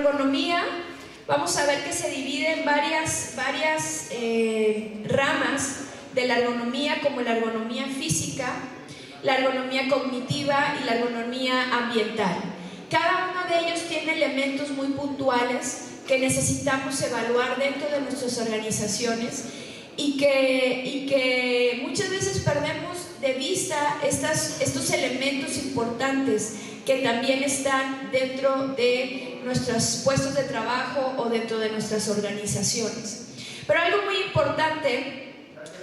macroergonomía vamos a ver que se divide en varias ramas de la ergonomía, como la ergonomía física, la ergonomía cognitiva y la ergonomía ambiental. Cada uno de ellos tiene elementos muy puntuales que necesitamos evaluar dentro de nuestras organizaciones y que muchas veces perdemos de vista estos elementos importantes que también están dentro de nuestros puestos de trabajo o dentro de nuestras organizaciones. Pero algo muy importante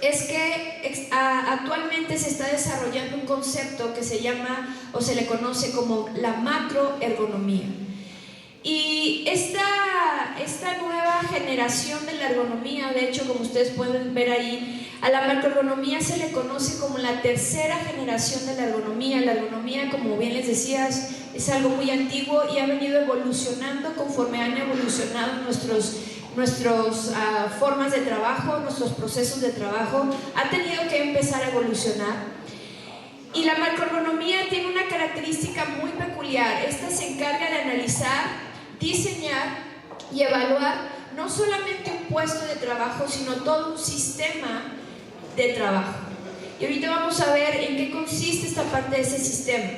es que actualmente se está desarrollando un concepto que se llama o se le conoce como la macroergonomía. Y esta nueva generación de la ergonomía, de hecho, como ustedes pueden ver ahí, a la macroergonomía se le conoce como la tercera generación de la ergonomía. La ergonomía, como bien les decía, es algo muy antiguo y ha venido evolucionando conforme han evolucionado nuestras formas de trabajo, nuestros procesos de trabajo. Ha tenido que empezar a evolucionar. Y la macroergonomía tiene una característica muy peculiar. Esta se encarga de analizar, diseñar y evaluar no solamente un puesto de trabajo, sino todo un sistema de trabajo. Y ahorita vamos a ver en qué consiste esta parte de ese sistema.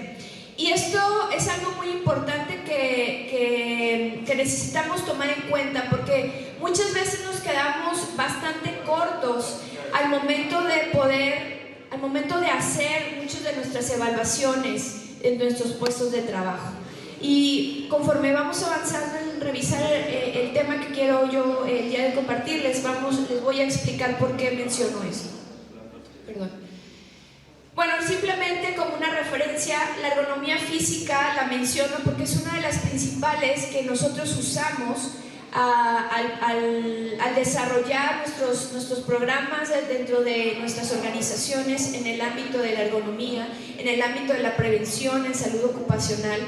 Y esto es algo muy importante que necesitamos tomar en cuenta, porque muchas veces nos quedamos bastante cortos al momento de hacer muchas de nuestras evaluaciones en nuestros puestos de trabajo. Y conforme vamos avanzando en revisar el tema que quiero yo el día de compartirles, les voy a explicar por qué menciono esto. Perdón. Bueno, simplemente como una referencia, la ergonomía física la menciono porque es una de las principales que nosotros usamos al desarrollar nuestros programas dentro de nuestras organizaciones en el ámbito de la ergonomía, en el ámbito de la prevención en salud ocupacional.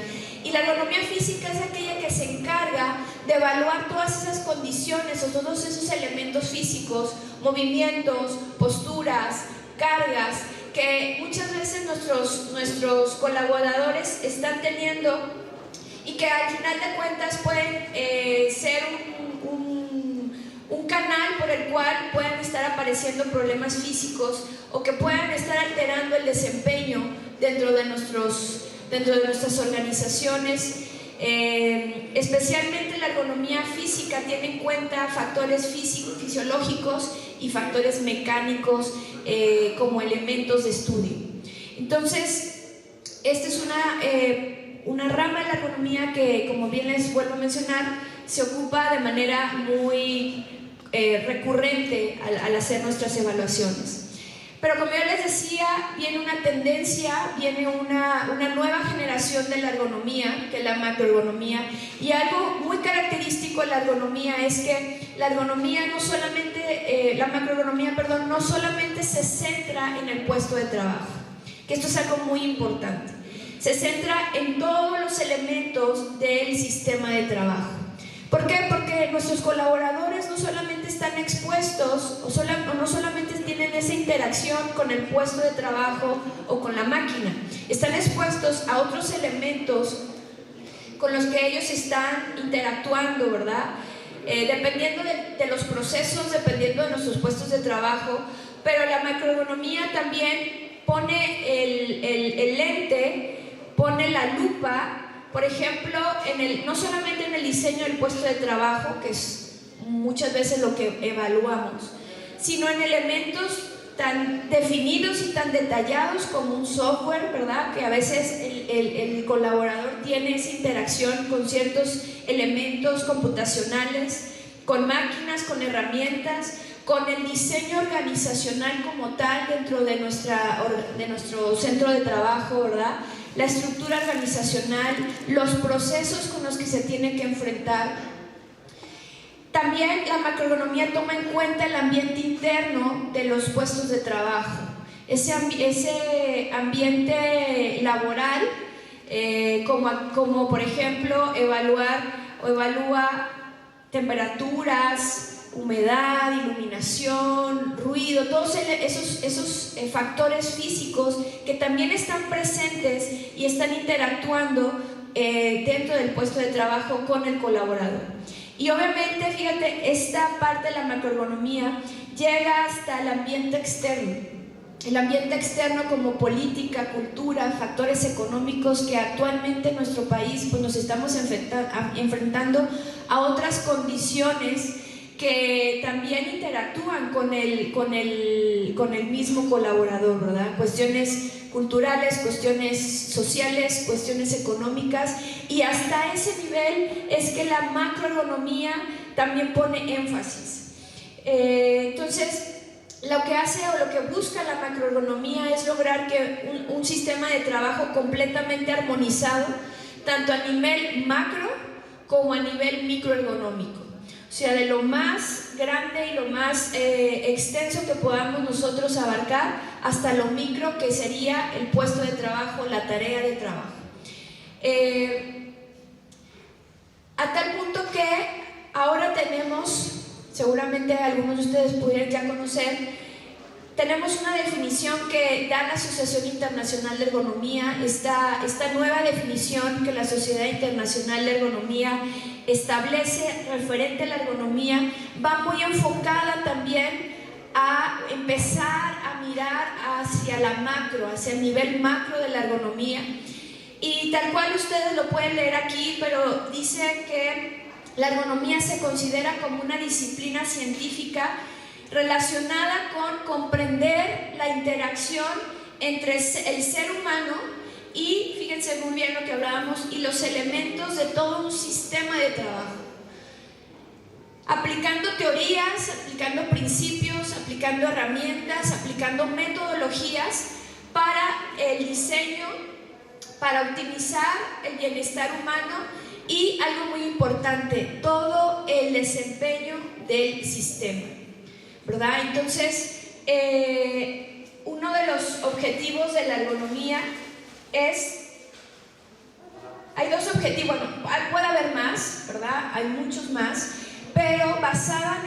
Y la ergonomía física es aquella que se encarga de evaluar todas esas condiciones o todos esos elementos físicos, movimientos, posturas, cargas, que muchas veces nuestros colaboradores están teniendo y que al final de cuentas pueden ser un canal por el cual puedan estar apareciendo problemas físicos o que puedan estar alterando el desempeño dentro de nuestras organizaciones. Especialmente la ergonomía física tiene en cuenta factores fisiológicos y factores mecánicos como elementos de estudio. Entonces, esta es una rama de la ergonomía que, como bien les vuelvo a mencionar, se ocupa de manera muy recurrente al hacer nuestras evaluaciones. Pero como yo les decía, viene una tendencia, viene una nueva generación de la ergonomía, que es la macroergonomía, y algo muy característico de la ergonomía es que la ergonomía la macroergonomía, no solamente se centra en el puesto de trabajo, que esto es algo muy importante, se centra en todos los elementos del sistema de trabajo. ¿Por qué? Porque nuestros colaboradores no solamente están expuestos o no solamente tienen esa interacción con el puesto de trabajo o con la máquina, están expuestos a otros elementos con los que ellos están interactuando, ¿verdad? Dependiendo de los procesos, dependiendo de nuestros puestos de trabajo, pero la macroergonomía también pone el lente, pone la lupa, por ejemplo, no solamente en el diseño del puesto de trabajo, que es muchas veces lo que evaluamos, sino en elementos tan definidos y tan detallados como un software, ¿verdad? Que a veces el colaborador tiene esa interacción con ciertos elementos computacionales, con máquinas, con herramientas, con el diseño organizacional como tal dentro de nuestro centro de trabajo, ¿verdad? La estructura organizacional, los procesos con los que se tiene que enfrentar. También la macroergonomía toma en cuenta el ambiente interno de los puestos de trabajo, ese ambiente laboral, como por ejemplo evalúa temperaturas, humedad, iluminación, ruido, todos esos factores físicos que también están presentes y están interactuando dentro del puesto de trabajo con el colaborador. Y obviamente, fíjate, esta parte de la macroergonomía llega hasta el ambiente externo. El ambiente externo como política, cultura, factores económicos que actualmente en nuestro país pues nos estamos enfrentando a otras condiciones que también interactúan con el mismo colaborador, ¿verdad? Cuestiones culturales, cuestiones sociales, cuestiones económicas, y hasta ese nivel es que la macroergonomía también pone énfasis. Entonces, lo que hace o lo que busca la macroergonomía es lograr que un sistema de trabajo completamente armonizado, tanto a nivel macro como a nivel microergonómico. O sea, de lo más grande y lo más extenso que podamos nosotros abarcar hasta lo micro, que sería el puesto de trabajo, la tarea de trabajo. A tal punto que ahora tenemos, seguramente algunos de ustedes pudieran ya conocer, tenemos una definición que da la Asociación Internacional de Ergonomía, esta nueva definición que la Sociedad Internacional de Ergonomía establece referente a la ergonomía, va muy enfocada también a empezar a mirar hacia la macro, hacia el nivel macro de la ergonomía. Y tal cual ustedes lo pueden leer aquí, pero dice que la ergonomía se considera como una disciplina científica relacionada con comprender la interacción entre el ser humano y, fíjense muy bien lo que hablábamos, y los elementos de todo un sistema de trabajo. Aplicando teorías, aplicando principios, aplicando herramientas, aplicando metodologías para el diseño, para optimizar el bienestar humano y, algo muy importante, todo el desempeño del sistema, ¿verdad? Entonces, uno de los objetivos de la ergonomía hay dos objetivos, bueno, puede haber más, ¿verdad? Hay muchos más, pero basada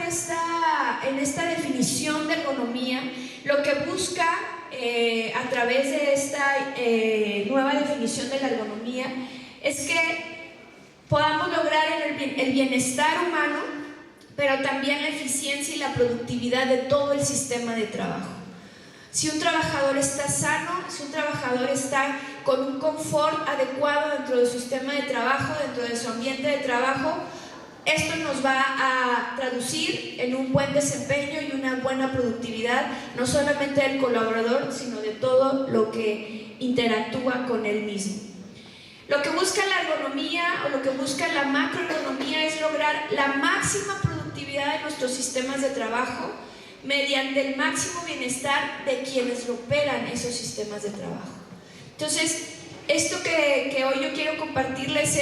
en esta definición de ergonomía, lo que busca a través de esta nueva definición de la ergonomía es que podamos lograr el bienestar humano, pero también la eficiencia y la productividad de todo el sistema de trabajo. Si un trabajador está sano, si un trabajador está con un confort adecuado dentro de su sistema de trabajo, dentro de su ambiente de trabajo, esto nos va a traducir en un buen desempeño y una buena productividad, no solamente del colaborador, sino de todo lo que interactúa con él mismo. Lo que busca la ergonomía o lo que busca la macroergonomía es lograr la máxima productividad de nuestros sistemas de trabajo mediante el máximo bienestar de quienes operan esos sistemas de trabajo. Entonces, esto que hoy yo quiero compartirles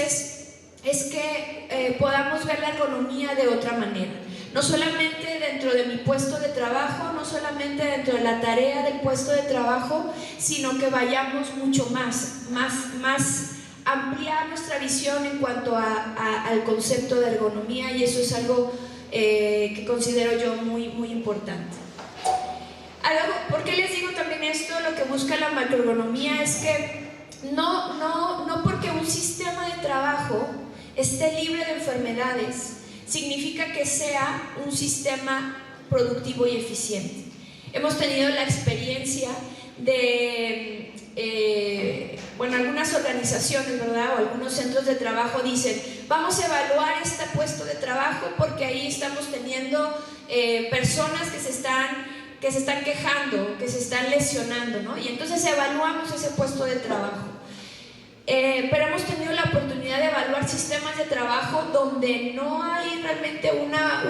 es que podamos ver la ergonomía de otra manera. No solamente dentro de mi puesto de trabajo, no solamente dentro de la tarea del puesto de trabajo, sino que vayamos mucho más ampliar nuestra visión en cuanto al concepto de ergonomía, y eso es algo que considero yo muy importante. ¿Por qué les digo también esto? Lo que busca la macroergonomía es que no porque un sistema de trabajo esté libre de enfermedades significa que sea un sistema productivo y eficiente. Hemos tenido la experiencia de algunas organizaciones, ¿verdad? O algunos centros de trabajo dicen, vamos a evaluar este puesto de trabajo porque ahí estamos teniendo personas que se están quejando, que se están lesionando, ¿no? Y entonces evaluamos ese puesto de trabajo. Pero hemos tenido la oportunidad de evaluar sistemas de trabajo donde no hay realmente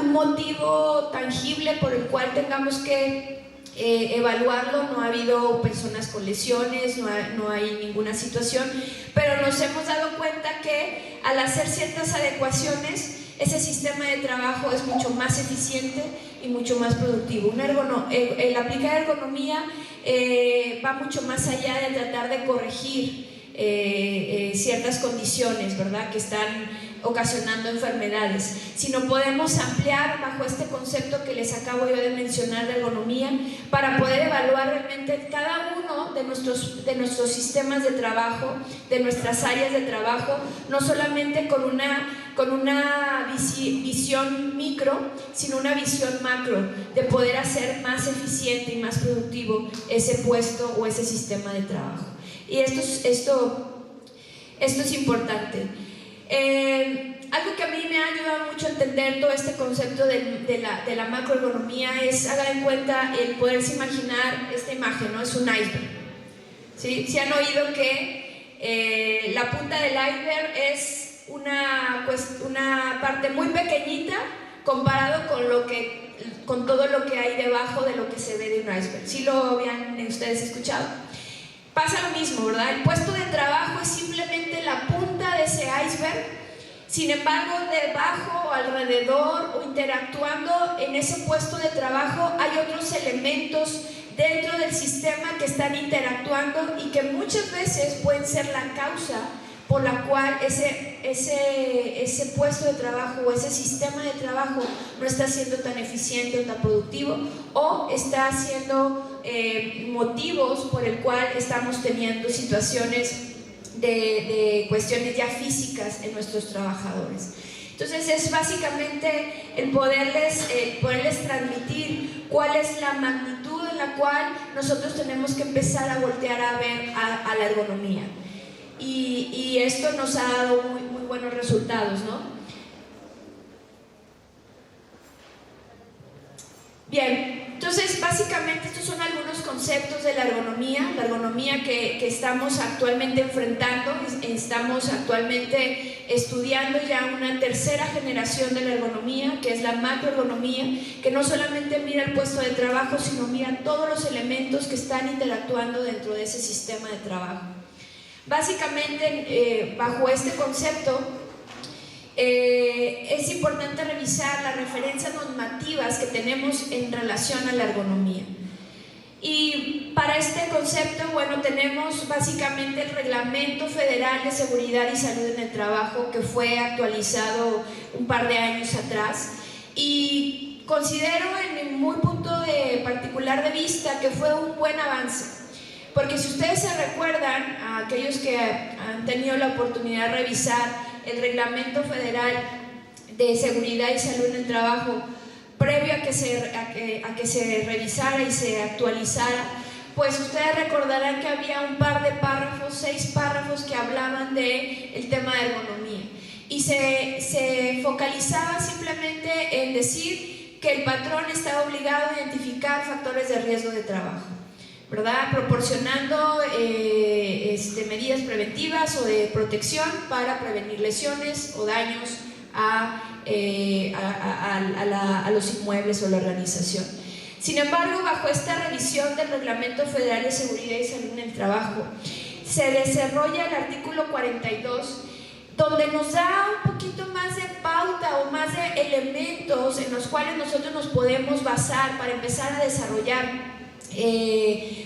un motivo tangible por el cual tengamos que evaluarlo. No ha habido personas con lesiones, no hay ninguna situación, pero nos hemos dado cuenta que al hacer ciertas adecuaciones, ese sistema de trabajo es mucho más eficiente y mucho más productivo. El aplicar ergonomía va mucho más allá de tratar de corregir ciertas condiciones, ¿verdad?, que están ocasionando enfermedades, sino podemos ampliar bajo este concepto que les acabo yo de mencionar de ergonomía para poder evaluar realmente cada uno de nuestros sistemas de trabajo, de nuestras áreas de trabajo, no solamente con una visión micro, sino una visión macro, de poder hacer más eficiente y más productivo ese puesto o ese sistema de trabajo. Y esto es importante. Algo que a mí me ha ayudado mucho a entender todo este concepto de la macroergonomía es, hagan en cuenta, el poderse imaginar esta imagen, ¿no? Es un iceberg, ¿sí? ¿Sí han oído que la punta del iceberg es una parte muy pequeñita comparado con todo lo que hay debajo de lo que se ve de un iceberg? ¿Sí lo habían ustedes escuchado? Pasa lo mismo, ¿verdad? El puesto de trabajo es simplemente la punta de ese iceberg. Sin embargo, debajo o alrededor o interactuando en ese puesto de trabajo hay otros elementos dentro del sistema que están interactuando y que muchas veces pueden ser la causa por la cual ese puesto de trabajo o ese sistema de trabajo no está siendo tan eficiente o tan productivo, o está haciendo motivos por el cual estamos teniendo situaciones de cuestiones ya físicas en nuestros trabajadores. Entonces es básicamente el poderles transmitir cuál es la magnitud en la cual nosotros tenemos que empezar a voltear a ver a la ergonomía. Y esto nos ha dado muy buenos resultados, ¿no? Bien, entonces básicamente estos son algunos conceptos de la ergonomía que estamos actualmente enfrentando. Estamos actualmente estudiando ya una tercera generación de la ergonomía, que es la macroergonomía, que no solamente mira el puesto de trabajo, sino mira todos los elementos que están interactuando dentro de ese sistema de trabajo. Básicamente, bajo este concepto, es importante revisar las referencias normativas que tenemos en relación a la ergonomía. Y para este concepto, bueno, tenemos básicamente el Reglamento Federal de Seguridad y Salud en el Trabajo, que fue actualizado un par de años atrás, y considero en mi punto de particular de vista que fue un buen avance. Porque si ustedes se recuerdan, a aquellos que han tenido la oportunidad de revisar el Reglamento Federal de Seguridad y Salud en el Trabajo, previo a que se revisara y se actualizara, pues ustedes recordarán que había un par de párrafos, 6 párrafos que hablaban del tema de ergonomía. Y se focalizaba simplemente en decir que el patrón estaba obligado a identificar factores de riesgo de trabajo, ¿verdad? Proporcionando medidas preventivas o de protección para prevenir lesiones o daños a los inmuebles o la organización. Sin embargo, bajo esta revisión del Reglamento Federal de Seguridad y Salud en el Trabajo, se desarrolla el artículo 42, donde nos da un poquito más de pauta o más de elementos en los cuales nosotros nos podemos basar para empezar a desarrollar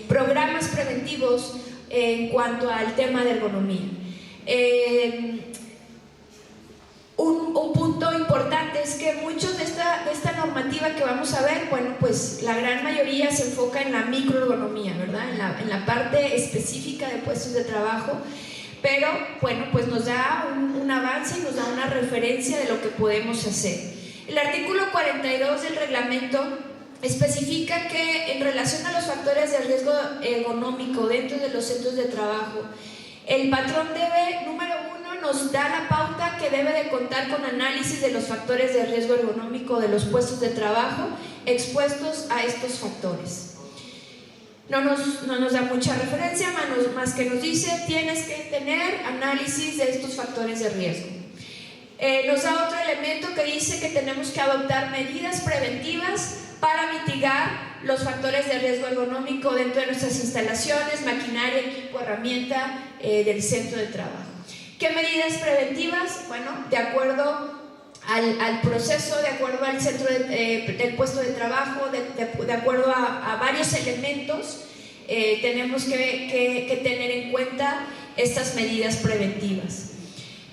programas preventivos en cuanto al tema de ergonomía. Un punto importante es que muchos de esta normativa que vamos a ver, bueno, pues la gran mayoría se enfoca en la microergonomía, ¿verdad? En la parte específica de puestos de trabajo, pero bueno, pues nos da un avance y nos da una referencia de lo que podemos hacer. El artículo 42 del reglamento especifica que en relación a los factores de riesgo ergonómico dentro de los centros de trabajo, el patrón debe, número 1, nos da la pauta que debe de contar con análisis de los factores de riesgo ergonómico de los puestos de trabajo expuestos a estos factores. No nos da mucha referencia, más que nos dice tienes que tener análisis de estos factores de riesgo. Nos da otro elemento que dice que tenemos que adoptar medidas preventivas para mitigar los factores de riesgo ergonómico dentro de nuestras instalaciones, maquinaria, equipo, herramienta del centro de trabajo. ¿Qué medidas preventivas? Bueno, de acuerdo al proceso, de acuerdo al centro del puesto de trabajo, de acuerdo a varios elementos, tenemos que tener en cuenta estas medidas preventivas.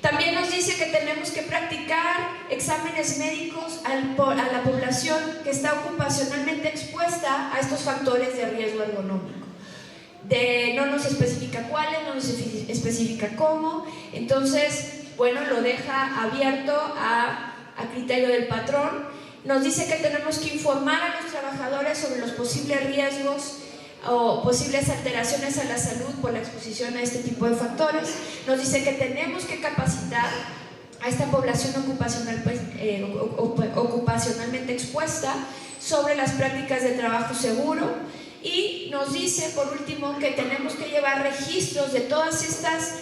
También nos dice que tenemos que practicar exámenes médicos a la población que está ocupacionalmente expuesta a estos factores de riesgo ergonómico. No nos especifica cuáles, no nos especifica cómo, entonces, bueno, lo deja abierto a criterio del patrón. Nos dice que tenemos que informar a los trabajadores sobre los posibles riesgos o posibles alteraciones a la salud por la exposición a este tipo de factores. Nos dice que tenemos que capacitar a esta población ocupacionalmente expuesta sobre las prácticas de trabajo seguro, y nos dice por último que tenemos que llevar registros de todas estas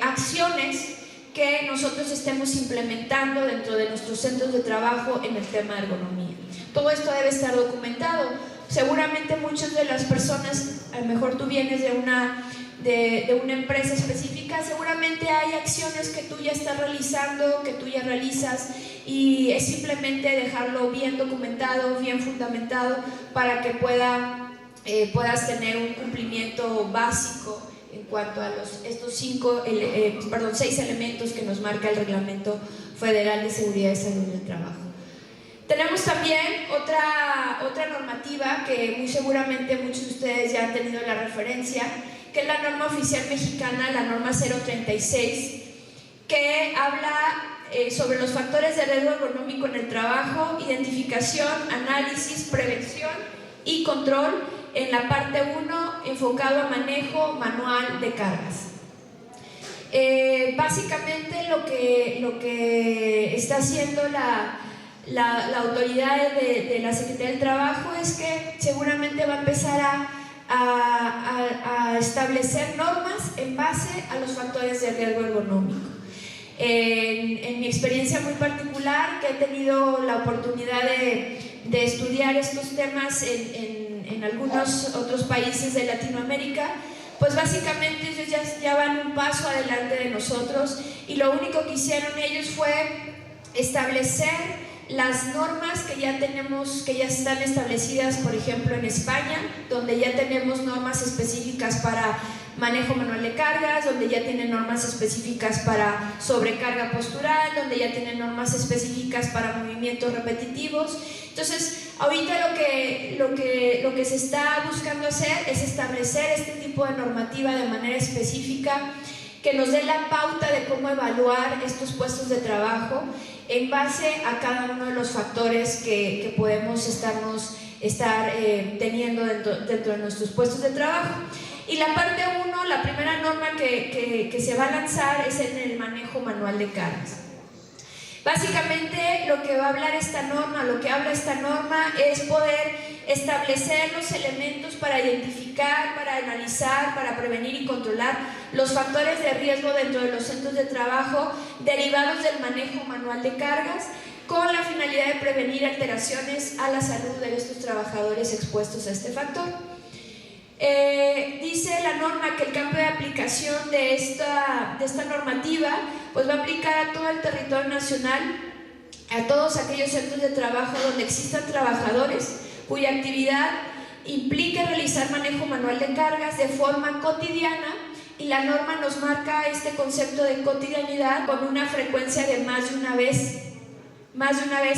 acciones que nosotros estemos implementando dentro de nuestros centros de trabajo en el tema de ergonomía. Todo esto debe estar documentado. Seguramente muchas de las personas, a lo mejor tú vienes de una empresa específica, seguramente hay acciones que tú ya estás realizando, que tú ya realizas, y es simplemente dejarlo bien documentado, bien fundamentado, para que puedas tener un cumplimiento básico en cuanto a estos 6 elementos que nos marca el Reglamento Federal de Seguridad y Salud del Trabajo. Tenemos también otra normativa que muy seguramente muchos de ustedes ya han tenido la referencia, que es la norma oficial mexicana, la norma 036, que habla sobre los factores de riesgo ergonómico en el trabajo, identificación, análisis, prevención y control, en la parte 1, enfocado a manejo manual de cargas. Básicamente lo que está haciendo la autoridad de la Secretaría del Trabajo es que seguramente va a empezar a establecer normas en base a los factores de riesgo ergonómico. En mi experiencia muy particular, que he tenido la oportunidad de estudiar estos temas en algunos otros países de Latinoamérica, pues básicamente ellos ya van un paso adelante de nosotros, y lo único que hicieron ellos fue establecer las normas que ya tenemos, que ya están establecidas, por ejemplo en España, donde ya tenemos normas específicas para manejo manual de cargas, donde ya tienen normas específicas para sobrecarga postural, donde ya tienen normas específicas para movimientos repetitivos. Entonces, ahorita lo que se está buscando hacer es establecer este tipo de normativa de manera específica, que nos dé la pauta de cómo evaluar estos puestos de trabajo en base a cada uno de los factores que podemos estar teniendo dentro de nuestros puestos de trabajo. Y la parte 1, la primera norma que se va a lanzar es en el manejo manual de cargas. Básicamente lo que va a hablar esta norma, lo que habla esta norma es poder establecer los elementos para identificar, para analizar, para prevenir y controlar los factores de riesgo dentro de los centros de trabajo derivados del manejo manual de cargas, con la finalidad de prevenir alteraciones a la salud de estos trabajadores expuestos a este factor. Dice la norma que el campo de aplicación de esta normativa pues va a aplicar a todo el territorio nacional, a todos aquellos centros de trabajo donde existan trabajadores cuya actividad implique realizar manejo manual de cargas de forma cotidiana, y la norma nos marca este concepto de cotidianidad con una frecuencia de más de una vez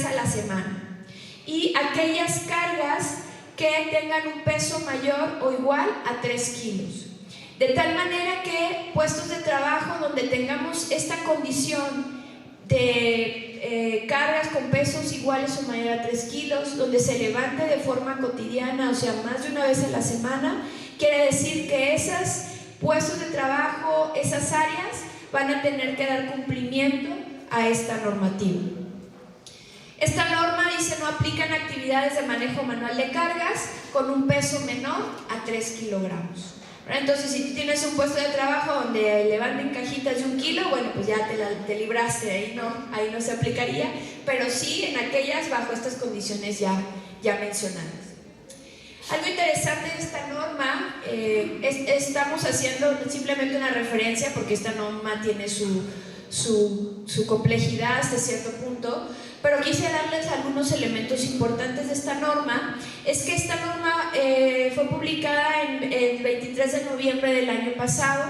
a la semana, y aquellas cargas que tengan un peso mayor o igual a 3 kilos. De tal manera que puestos de trabajo donde tengamos esta condición de cargas con pesos iguales o mayor a 3 kilos, donde se levante de forma cotidiana, o sea, más de una vez a la semana, quiere decir que esos puestos de trabajo, esas áreas, van a tener que dar cumplimiento a esta normativa. Esta norma dice no aplican actividades de manejo manual de cargas con un peso menor a 3 kilogramos. Entonces, si tú tienes un puesto de trabajo donde levanten cajitas de 1 kilo, bueno, pues ya te libraste, ahí no se aplicaría, pero sí en aquellas bajo estas condiciones ya mencionadas. Algo interesante de esta norma, estamos haciendo simplemente una referencia porque esta norma tiene su complejidad hasta cierto punto, pero quise darles algunos elementos importantes de esta norma. Es que esta norma fue publicada el 23 de noviembre del año pasado,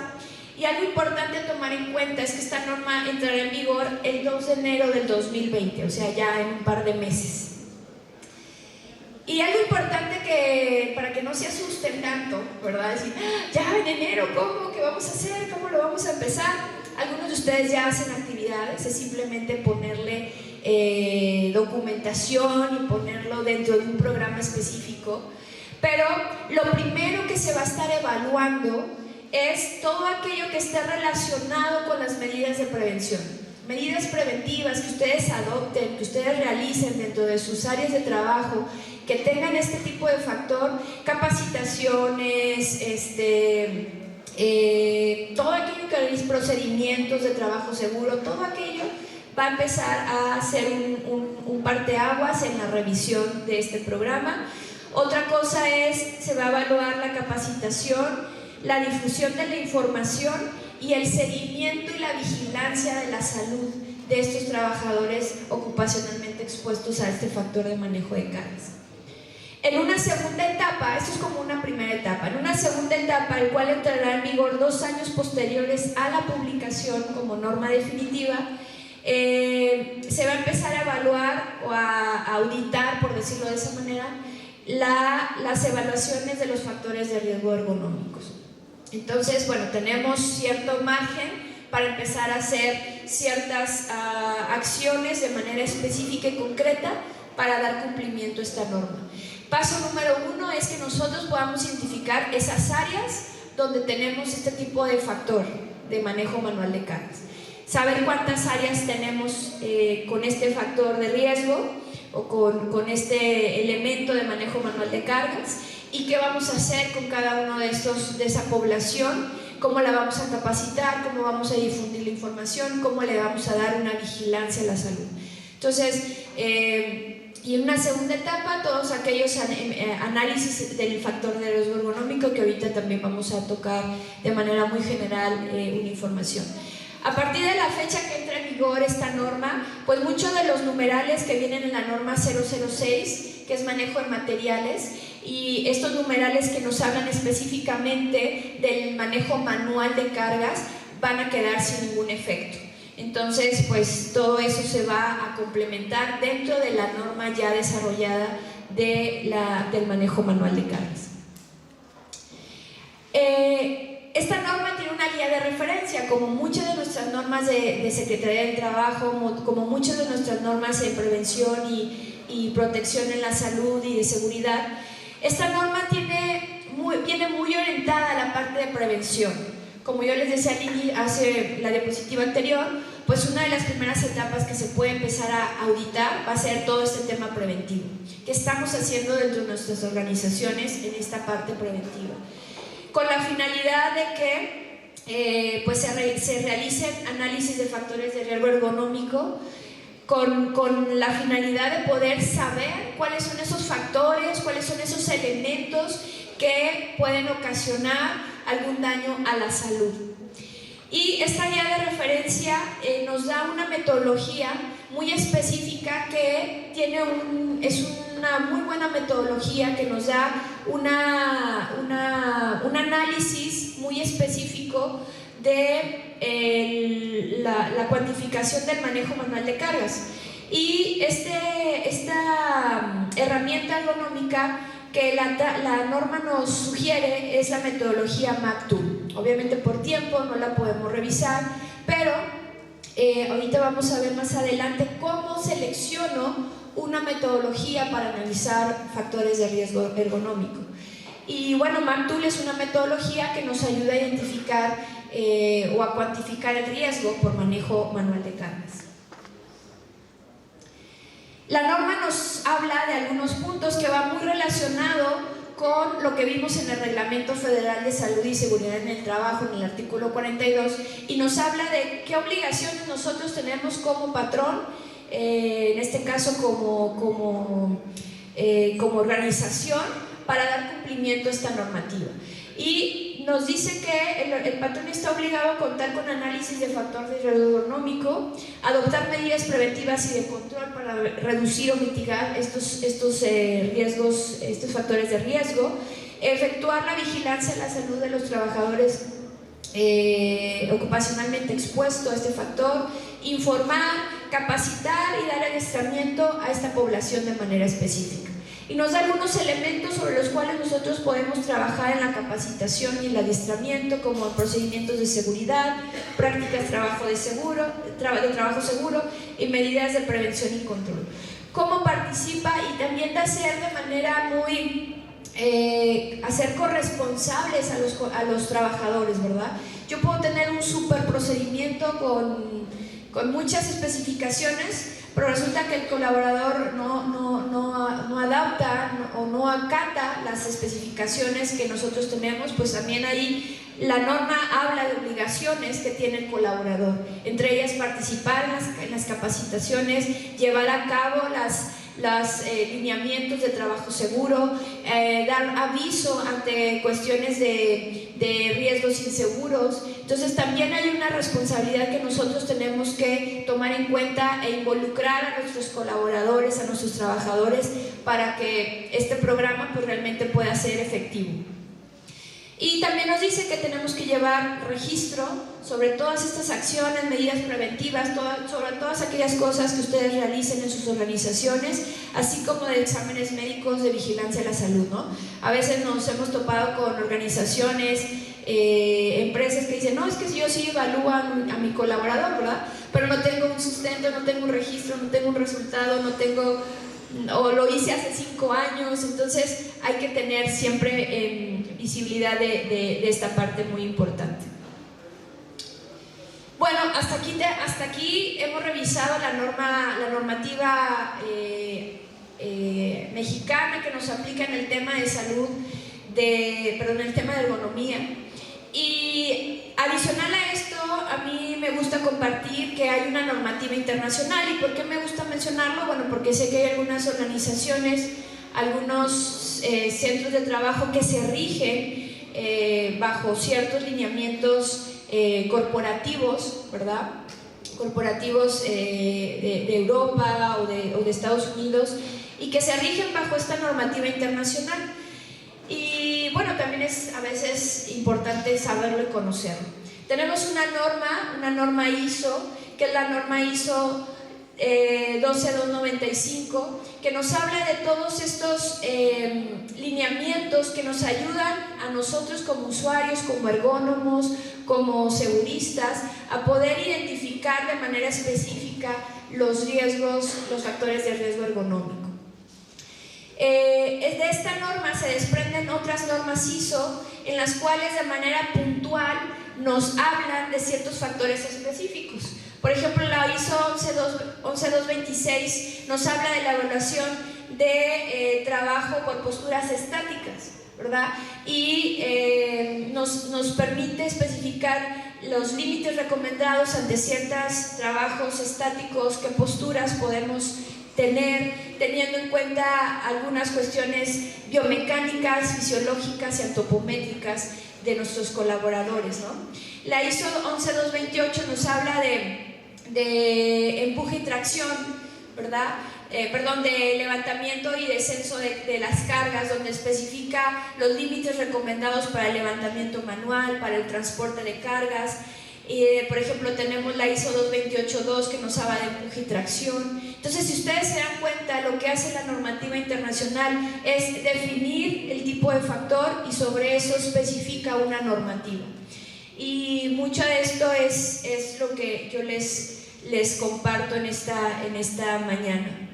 Y algo importante a tomar en cuenta es que esta norma entrará en vigor el 2 de enero del 2020, o sea, ya en un par de meses. Y algo importante que, para que no se asusten tanto, ¿verdad? Decir, ya en enero, ¿cómo? ¿Qué vamos a hacer? ¿Cómo lo vamos a empezar? Algunos de ustedes ya hacen actividades, es simplemente ponerle documentación y ponerlo dentro de un programa específico. Pero lo primero que se va a estar evaluando es todo aquello que esté relacionado con las medidas de prevención. Medidas preventivas que ustedes adopten, que ustedes realicen dentro de sus áreas de trabajo, que tengan este tipo de factor, capacitaciones, todo aquello que es procedimientos de trabajo seguro, todo aquello va a empezar a ser un parteaguas en la revisión de este programa. Otra cosa se va a evaluar la capacitación, la difusión de la información y el seguimiento y la vigilancia de la salud de estos trabajadores ocupacionalmente expuestos a este factor de manejo de cargas. En una segunda etapa, esto es como una primera etapa, en una segunda etapa, el cual entrará en vigor 2 años posteriores a la publicación como norma definitiva, se va a empezar a evaluar o a auditar, por decirlo de esa manera, las evaluaciones de los factores de riesgo ergonómicos. Entonces, bueno, tenemos cierto margen para empezar a hacer ciertas acciones de manera específica y concreta para dar cumplimiento a esta norma. Paso número 1 es que nosotros podamos identificar esas áreas donde tenemos este tipo de factor de manejo manual de cargas. Saber cuántas áreas tenemos con este factor de riesgo o con este elemento de manejo manual de cargas y qué vamos a hacer con cada uno de esa población, cómo la vamos a capacitar, cómo vamos a difundir la información, cómo le vamos a dar una vigilancia a la salud. Entonces, y en una segunda etapa, todos aquellos análisis del factor de riesgo ergonómico que ahorita también vamos a tocar de manera muy general una información. A partir de la fecha que entra en vigor esta norma, pues muchos de los numerales que vienen en la norma 006, que es manejo de materiales, y estos numerales que nos hablan específicamente del manejo manual de cargas, van a quedar sin ningún efecto. Entonces, pues todo eso se va a complementar dentro de la norma ya desarrollada del manejo manual de cargas. Esta norma tiene una guía de referencia, como muchas de nuestras normas de Secretaría del Trabajo, como muchas de nuestras normas en prevención y protección en la salud y de seguridad. Esta norma viene muy orientada a la parte de prevención. Como yo les decía hace la diapositiva anterior, pues una de las primeras etapas que se puede empezar a auditar va a ser todo este tema preventivo. ¿Qué estamos haciendo dentro de nuestras organizaciones en esta parte preventiva? Con la finalidad de que pues se realicen análisis de factores de riesgo ergonómico, con la finalidad de poder saber cuáles son esos factores, cuáles son esos elementos que pueden ocasionar algún daño a la salud. Y esta guía de referencia nos da una metodología muy específica que es una muy buena metodología que nos da un análisis muy específico de la cuantificación del manejo manual de cargas. Y esta herramienta ergonómica que la norma nos sugiere es la metodología MAC-TOOL. Obviamente por tiempo no la podemos revisar, pero ahorita vamos a ver más adelante cómo selecciono una metodología para analizar factores de riesgo ergonómico. Y bueno, MAC-TOOL es una metodología que nos ayuda a identificar o a cuantificar el riesgo por manejo manual de cargas. La norma nos habla de algunos puntos que va muy relacionado con lo que vimos en el Reglamento Federal de Salud y Seguridad en el Trabajo, en el artículo 42, y nos habla de qué obligaciones nosotros tenemos como patrón, en este caso como organización, para dar cumplimiento a esta normativa. Y nos dice que el patrón está obligado a contar con análisis de factor de riesgo ergonómico, adoptar medidas preventivas y de control para reducir o mitigar estos riesgos, estos factores de riesgo, efectuar la vigilancia de la salud de los trabajadores ocupacionalmente expuesto a este factor, informar, capacitar y dar adiestramiento a esta población de manera específica. Y nos da algunos elementos sobre los cuales nosotros podemos trabajar en la capacitación y el adiestramiento, como procedimientos de seguridad, prácticas de trabajo seguro y medidas de prevención y control. Cómo participa y también de hacer de manera muy hacer corresponsables a los trabajadores, ¿verdad? Yo puedo tener un súper procedimiento con muchas especificaciones, pero resulta que el colaborador no adapta o no acata las especificaciones que nosotros tenemos. Pues también ahí la norma habla de obligaciones que tiene el colaborador, entre ellas participar en las capacitaciones, llevar a cabo los lineamientos de trabajo seguro, dar aviso ante cuestiones de riesgos inseguros. Entonces también hay una responsabilidad que nosotros tenemos que tomar en cuenta e involucrar a nuestros colaboradores, a nuestros trabajadores, para que este programa pues realmente pueda ser efectivo. Y también nos dice que tenemos que llevar registro sobre todas estas acciones, medidas preventivas, sobre todas aquellas cosas que ustedes realicen en sus organizaciones, así como de exámenes médicos de vigilancia de la salud, ¿no? A veces nos hemos topado con organizaciones, empresas que dicen, no, es que yo sí evalúo a mi colaborador, ¿verdad? Pero no tengo un sustento, no tengo un registro, no tengo un resultado, no tengo, o lo hice hace 5 años. Entonces hay que tener siempre visibilidad de esta parte muy importante. Bueno, hasta aquí hemos revisado la normativa mexicana que nos aplica en el tema de salud, en el tema de ergonomía. Y adicional a esto, a mí me gusta compartir que hay una normativa internacional. ¿Y por qué me gusta mencionarlo? Bueno, porque sé que hay algunas organizaciones, algunos centros de trabajo que se rigen bajo ciertos lineamientos corporativos, ¿verdad? Corporativos de Europa o de Estados Unidos, y que se rigen bajo esta normativa internacional. Y bueno, también es a veces importante saberlo y conocerlo. Tenemos una norma ISO, que es la norma ISO 12295, que nos habla de todos estos lineamientos que nos ayudan a nosotros como usuarios, como ergónomos, como seguristas, a poder identificar de manera específica los riesgos, los factores de riesgo ergonómico. De esta norma se desprenden otras normas ISO en las cuales de manera puntual nos hablan de ciertos factores específicos. Por ejemplo, la ISO 11226 nos habla de la evaluación de trabajo por posturas estáticas, ¿verdad? Y nos permite especificar los límites recomendados ante ciertos trabajos estáticos, qué posturas podemos tener, teniendo en cuenta algunas cuestiones biomecánicas, fisiológicas y antropométricas de nuestros colaboradores, ¿no? La ISO 11228 nos habla de empuje y tracción, ¿verdad? De levantamiento y descenso de las cargas, donde especifica los límites recomendados para el levantamiento manual, para el transporte de cargas. Por ejemplo, tenemos la ISO 2282 que nos habla de empuje y tracción. Entonces, si ustedes se dan cuenta, lo que hace la normativa internacional es definir el tipo de factor y sobre eso especifica una normativa. Y mucho de esto es lo que yo les comparto en esta mañana.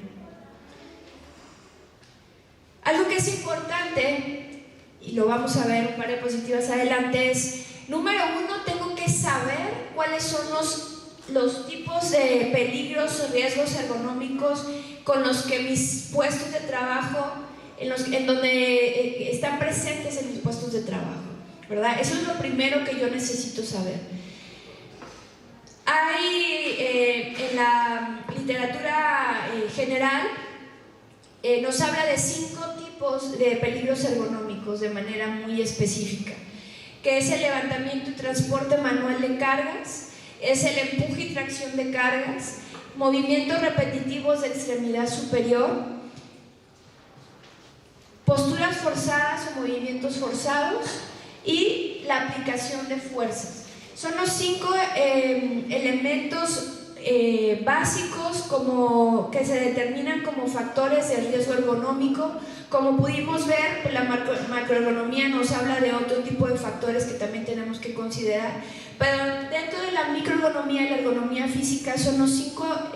Algo que es importante, y lo vamos a ver un par de diapositivas adelante, es, número 1, tengo que saber cuáles son los tipos de peligros o riesgos ergonómicos con los que mis puestos de trabajo, en donde están presentes en mis puestos de trabajo, ¿verdad? Eso es lo primero que yo necesito saber. Hay en la literatura general nos habla de 5 tipos de peligros ergonómicos de manera muy específica, que es el levantamiento y transporte manual de cargas, es el empuje y tracción de cargas, movimientos repetitivos de extremidad superior, posturas forzadas o movimientos forzados y la aplicación de fuerzas. Son los 5 elementos básicos que se determinan como factores de riesgo ergonómico. Como pudimos ver, pues la macroergonomía nos habla de otro tipo de factores que también tenemos que considerar, pero dentro de la microergonomía y la ergonomía física son los 5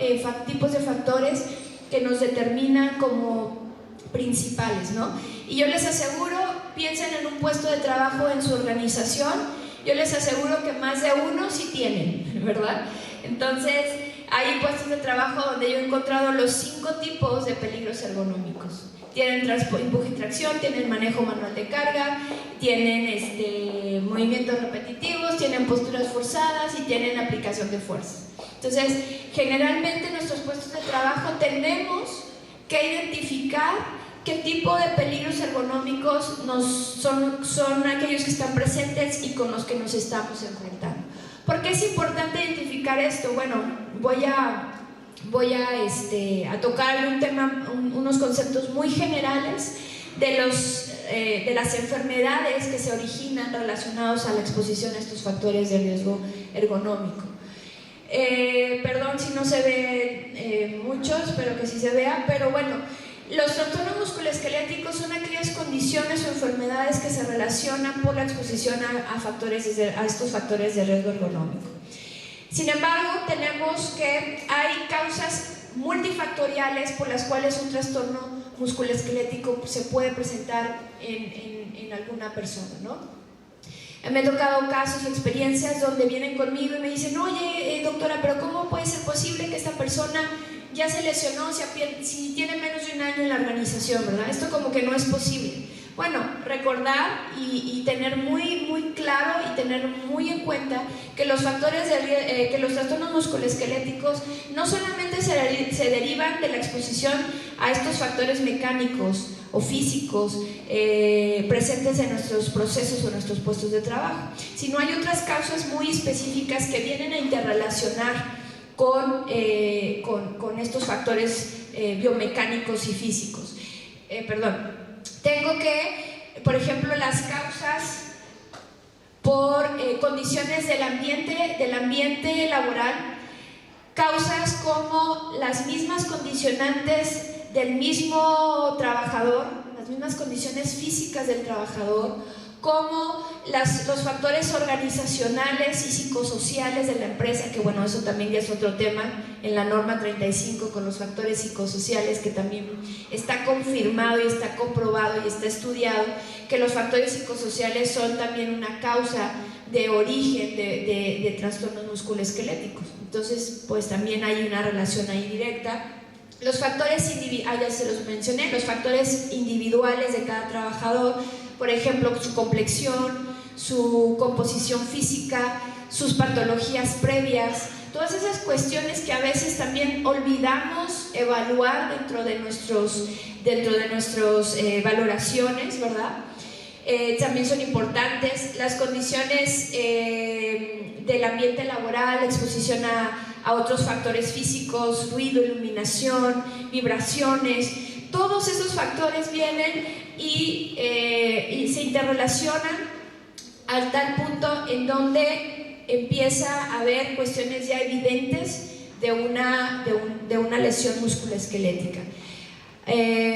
tipos de factores que nos determinan como principales, ¿no? Y yo les aseguro, piensen en un puesto de trabajo en su organización, yo les aseguro que más de uno sí tienen, ¿verdad? Entonces, hay puestos de trabajo donde yo he encontrado los 5 tipos de peligros ergonómicos. Tienen empuje y tracción, tienen manejo manual de carga, tienen movimientos repetitivos, tienen posturas forzadas y tienen aplicación de fuerzas. Entonces, generalmente en nuestros puestos de trabajo tenemos que identificar qué tipo de peligros ergonómicos son aquellos que están presentes y con los que nos estamos enfrentando. ¿Por qué es importante identificar esto? Bueno, voy a tocar unos conceptos muy generales de las enfermedades que se originan relacionados a la exposición a estos factores de riesgo ergonómico. Perdón si no se ven mucho, espero que sí se vea, pero bueno, los trastornos musculoesqueléticos son aquellas condiciones o enfermedades que se relacionan por la exposición a estos factores de riesgo ergonómico. Sin embargo, tenemos que hay causas multifactoriales por las cuales un trastorno musculoesquelético se puede presentar en alguna persona, ¿no? Me ha tocado casos y experiencias donde vienen conmigo y me dicen, oye, doctora, pero ¿cómo puede ser posible que esta persona ya se lesionó si tiene menos de un año en la organización, ¿verdad? Esto como que no es posible. Bueno, recordar y tener muy claro y tener muy en cuenta que los trastornos musculoesqueléticos no solamente se derivan de la exposición a estos factores mecánicos o físicos presentes en nuestros procesos o nuestros puestos de trabajo, sino hay otras causas muy específicas que vienen a interrelacionar con estos factores biomecánicos y físicos. Tengo que, por ejemplo, las causas por condiciones del ambiente laboral, causas como las mismas condicionantes del mismo trabajador, las mismas condiciones físicas del trabajador, como los factores organizacionales y psicosociales de la empresa, que bueno, eso también ya es otro tema en la norma 35 con los factores psicosociales, que también está confirmado y está comprobado y está estudiado que los factores psicosociales son también una causa de origen de trastornos musculoesqueléticos. Entonces, pues también hay una relación ahí directa. Los factores ya se los mencioné, los factores individuales de cada trabajador, por ejemplo, su complexión, su composición física, sus patologías previas, todas esas cuestiones que a veces también olvidamos evaluar dentro de nuestras valoraciones, ¿verdad? También son importantes las condiciones del ambiente laboral, exposición a otros factores físicos, ruido, iluminación, vibraciones. Todos esos factores vienen y se interrelacionan al tal punto en donde empieza a haber cuestiones ya evidentes de una lesión musculoesquelética.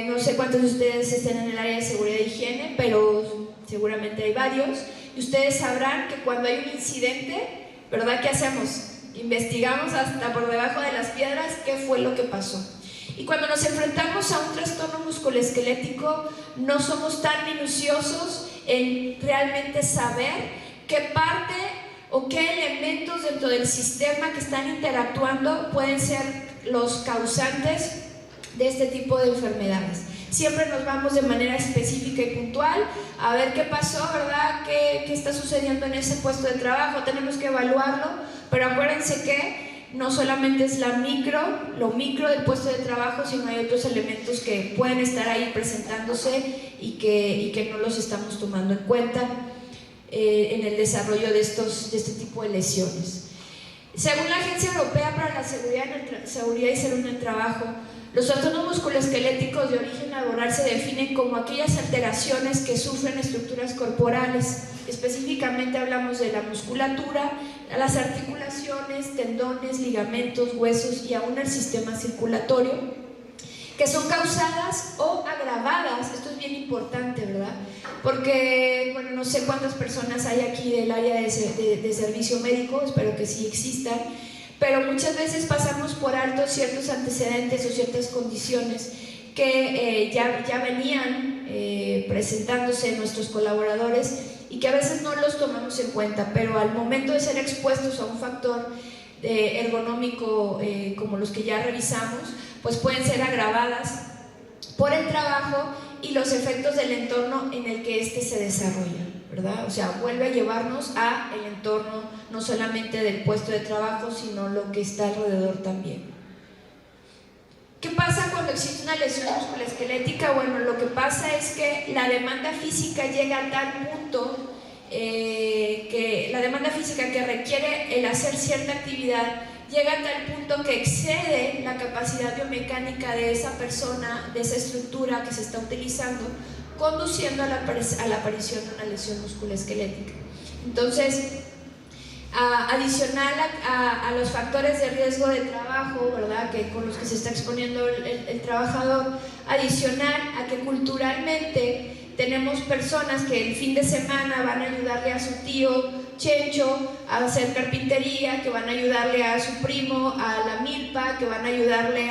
No sé cuántos de ustedes estén en el área de seguridad e higiene, pero seguramente hay varios, y ustedes sabrán que cuando hay un incidente, ¿verdad? ¿Qué hacemos? Investigamos hasta por debajo de las piedras qué fue lo que pasó. Y cuando nos enfrentamos a un trastorno musculoesquelético, no somos tan minuciosos en realmente saber qué parte o qué elementos dentro del sistema que están interactuando pueden ser los causantes de este tipo de enfermedades. Siempre nos vamos de manera específica y puntual a ver qué pasó, ¿verdad? ¿Qué está sucediendo en ese puesto de trabajo? Tenemos que evaluarlo, pero acuérdense que no solamente es lo micro del puesto de trabajo, sino hay otros elementos que pueden estar ahí presentándose y que no los estamos tomando en cuenta en el desarrollo de este tipo de lesiones. Según la Agencia Europea para la Seguridad y Salud en el Trabajo, los trastornos musculoesqueléticos de origen laboral se definen como aquellas alteraciones que sufren estructuras corporales. Específicamente hablamos de la musculatura, a las articulaciones, tendones, ligamentos, huesos y aún el sistema circulatorio, que son causadas o agravadas. Esto es bien importante, ¿verdad? Porque, bueno, no sé cuántas personas hay aquí del área de servicio médico, espero que sí existan, pero muchas veces pasamos por alto ciertos antecedentes o ciertas condiciones que ya venían presentándose en nuestros colaboradores y que a veces no los tomamos en cuenta, pero al momento de ser expuestos a un factor ergonómico como los que ya revisamos, pues pueden ser agravadas por el trabajo y los efectos del entorno en el que éste se desarrolla, ¿verdad? O sea, vuelve a llevarnos a el entorno no solamente del puesto de trabajo, sino lo que está alrededor también. ¿Qué pasa cuando existe una lesión musculoesquelética? Bueno, lo que pasa es que la demanda física llega a tal punto que la demanda física que requiere el hacer cierta actividad llega a tal punto que excede la capacidad biomecánica de esa persona, de esa estructura que se está utilizando, conduciendo a la aparición de una lesión musculoesquelética. Entonces, adicional a los factores de riesgo de trabajo, ¿verdad?, que con los que se está exponiendo el trabajador, adicional a que culturalmente tenemos personas que el fin de semana van a ayudarle a su tío Chencho a hacer carpintería, que van a ayudarle a su primo a la milpa, que van a ayudarle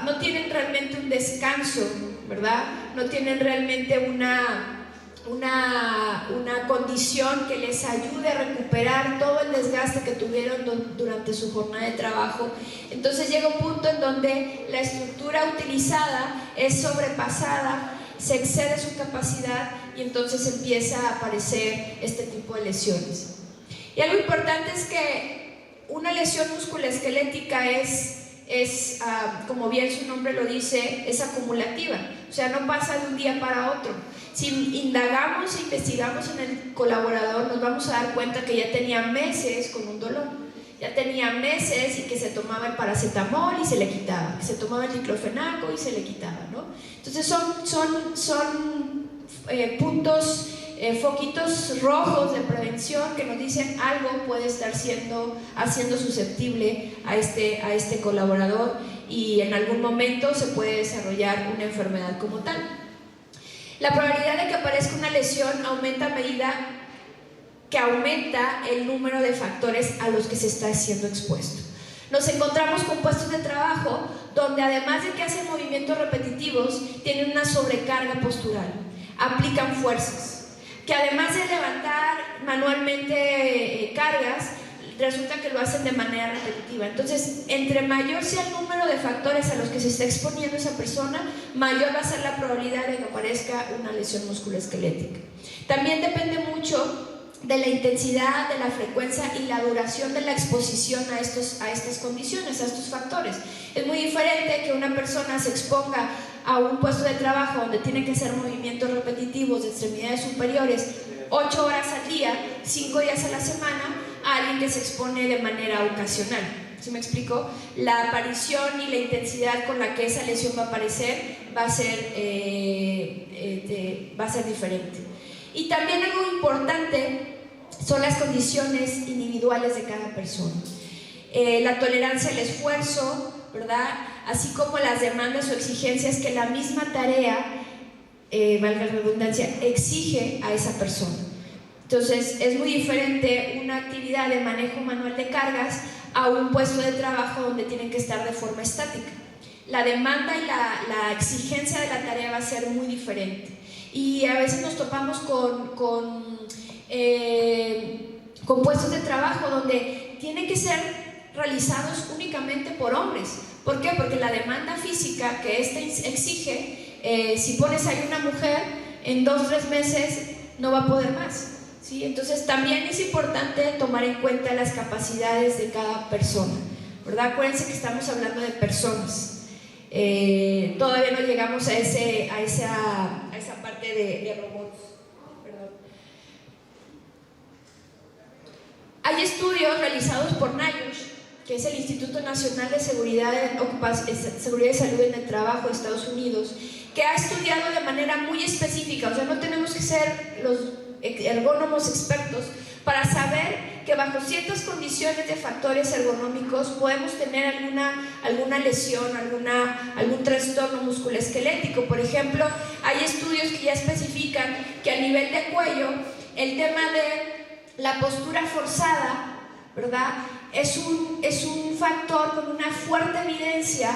no tienen realmente un descanso, ¿verdad? No tienen realmente una condición que les ayude a recuperar todo el desgaste que tuvieron durante su jornada de trabajo. Entonces llega un punto en donde la estructura utilizada es sobrepasada, se excede su capacidad y entonces empieza a aparecer este tipo de lesiones. Y algo importante es que una lesión musculoesquelética es como bien su nombre lo dice, es acumulativa, o sea, no pasa de un día para otro. Si indagamos e investigamos en el colaborador, nos vamos a dar cuenta que ya tenía meses con un dolor, ya tenía meses y que se tomaba el paracetamol y se le quitaba, que se tomaba el diclofenaco y se le quitaba, ¿no? Entonces son puntos, foquitos rojos de prevención que nos dicen algo puede estar haciendo susceptible a este colaborador y en algún momento se puede desarrollar una enfermedad como tal. La probabilidad de que aparezca una lesión aumenta a medida que aumenta el número de factores a los que se está siendo expuesto. Nos encontramos con puestos de trabajo donde además de que hacen movimientos repetitivos, tienen una sobrecarga postural, aplican fuerzas, que además de levantar manualmente cargas, resulta que lo hacen de manera repetitiva. Entonces, entre mayor sea el número de factores a los que se está exponiendo esa persona, mayor va a ser la probabilidad de que aparezca una lesión musculoesquelética. También depende mucho de la intensidad, de la frecuencia y la duración de la exposición a estas condiciones, a estos factores. Es muy diferente que una persona se exponga a un puesto de trabajo donde tiene que hacer movimientos repetitivos de extremidades superiores 8 horas al día, 5 días a la semana, a alguien que se expone de manera ocasional. ¿Sí me explico? La aparición y la intensidad con la que esa lesión va a aparecer va a ser diferente. Y también algo importante son las condiciones individuales de cada persona. La tolerancia al esfuerzo, ¿verdad?, así como las demandas o exigencias que la misma tarea, valga la redundancia, exige a esa persona. Entonces es muy diferente una actividad de manejo manual de cargas a un puesto de trabajo donde tienen que estar de forma estática. La demanda y la exigencia de la tarea va a ser muy diferente y a veces nos topamos con puestos de trabajo donde tienen que ser realizados únicamente por hombres. ¿Por qué? Porque la demanda física que exige, si pones ahí una mujer, en 2 o 3 meses no va a poder más, ¿sí? Entonces también es importante tomar en cuenta las capacidades de cada persona, ¿verdad? Acuérdense que estamos hablando de personas. Todavía no llegamos a esa parte de robots. Perdón. Hay estudios realizados por NIOSH, que es el Instituto Nacional de Seguridad y Salud en el Trabajo de Estados Unidos, que ha estudiado de manera muy específica, o sea, no tenemos que ser los ergónomos expertos para saber que bajo ciertas condiciones de factores ergonómicos podemos tener alguna lesión, algún trastorno musculoesquelético. Por ejemplo, hay estudios que ya especifican que a nivel de cuello, el tema de la postura forzada, ¿verdad?, es un factor con una fuerte evidencia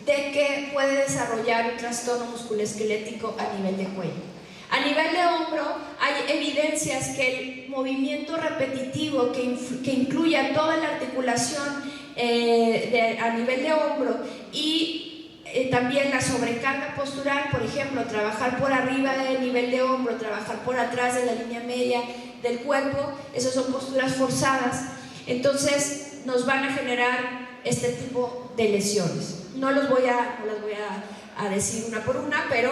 de que puede desarrollar un trastorno musculoesquelético a nivel de cuello. A nivel de hombro hay evidencias que el movimiento repetitivo que incluya toda la articulación a nivel de hombro y también la sobrecarga postural, por ejemplo, trabajar por arriba del nivel de hombro, trabajar por atrás de la línea media del cuerpo, esas son posturas forzadas, entonces nos van a generar este tipo de lesiones. No las voy a decir una por una, pero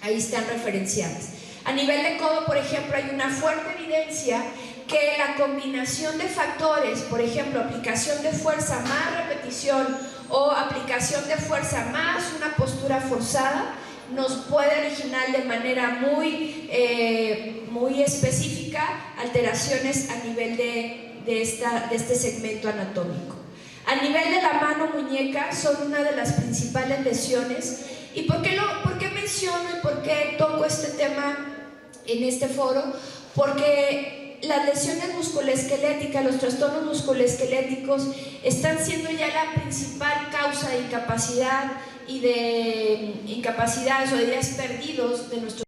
ahí están referenciadas. A nivel de codo, por ejemplo, hay una fuerte evidencia que la combinación de factores, por ejemplo, aplicación de fuerza más repetición o aplicación de fuerza más una postura forzada, nos puede originar de manera muy específica alteraciones a nivel de este segmento anatómico. A nivel de la mano muñeca son una de las principales lesiones. ¿Y por qué menciono y por qué toco este tema en este foro? Porque las lesiones musculoesqueléticas, los trastornos musculoesqueléticos están siendo ya la principal causa de incapacidad y de incapacidades o de días perdidos de nuestros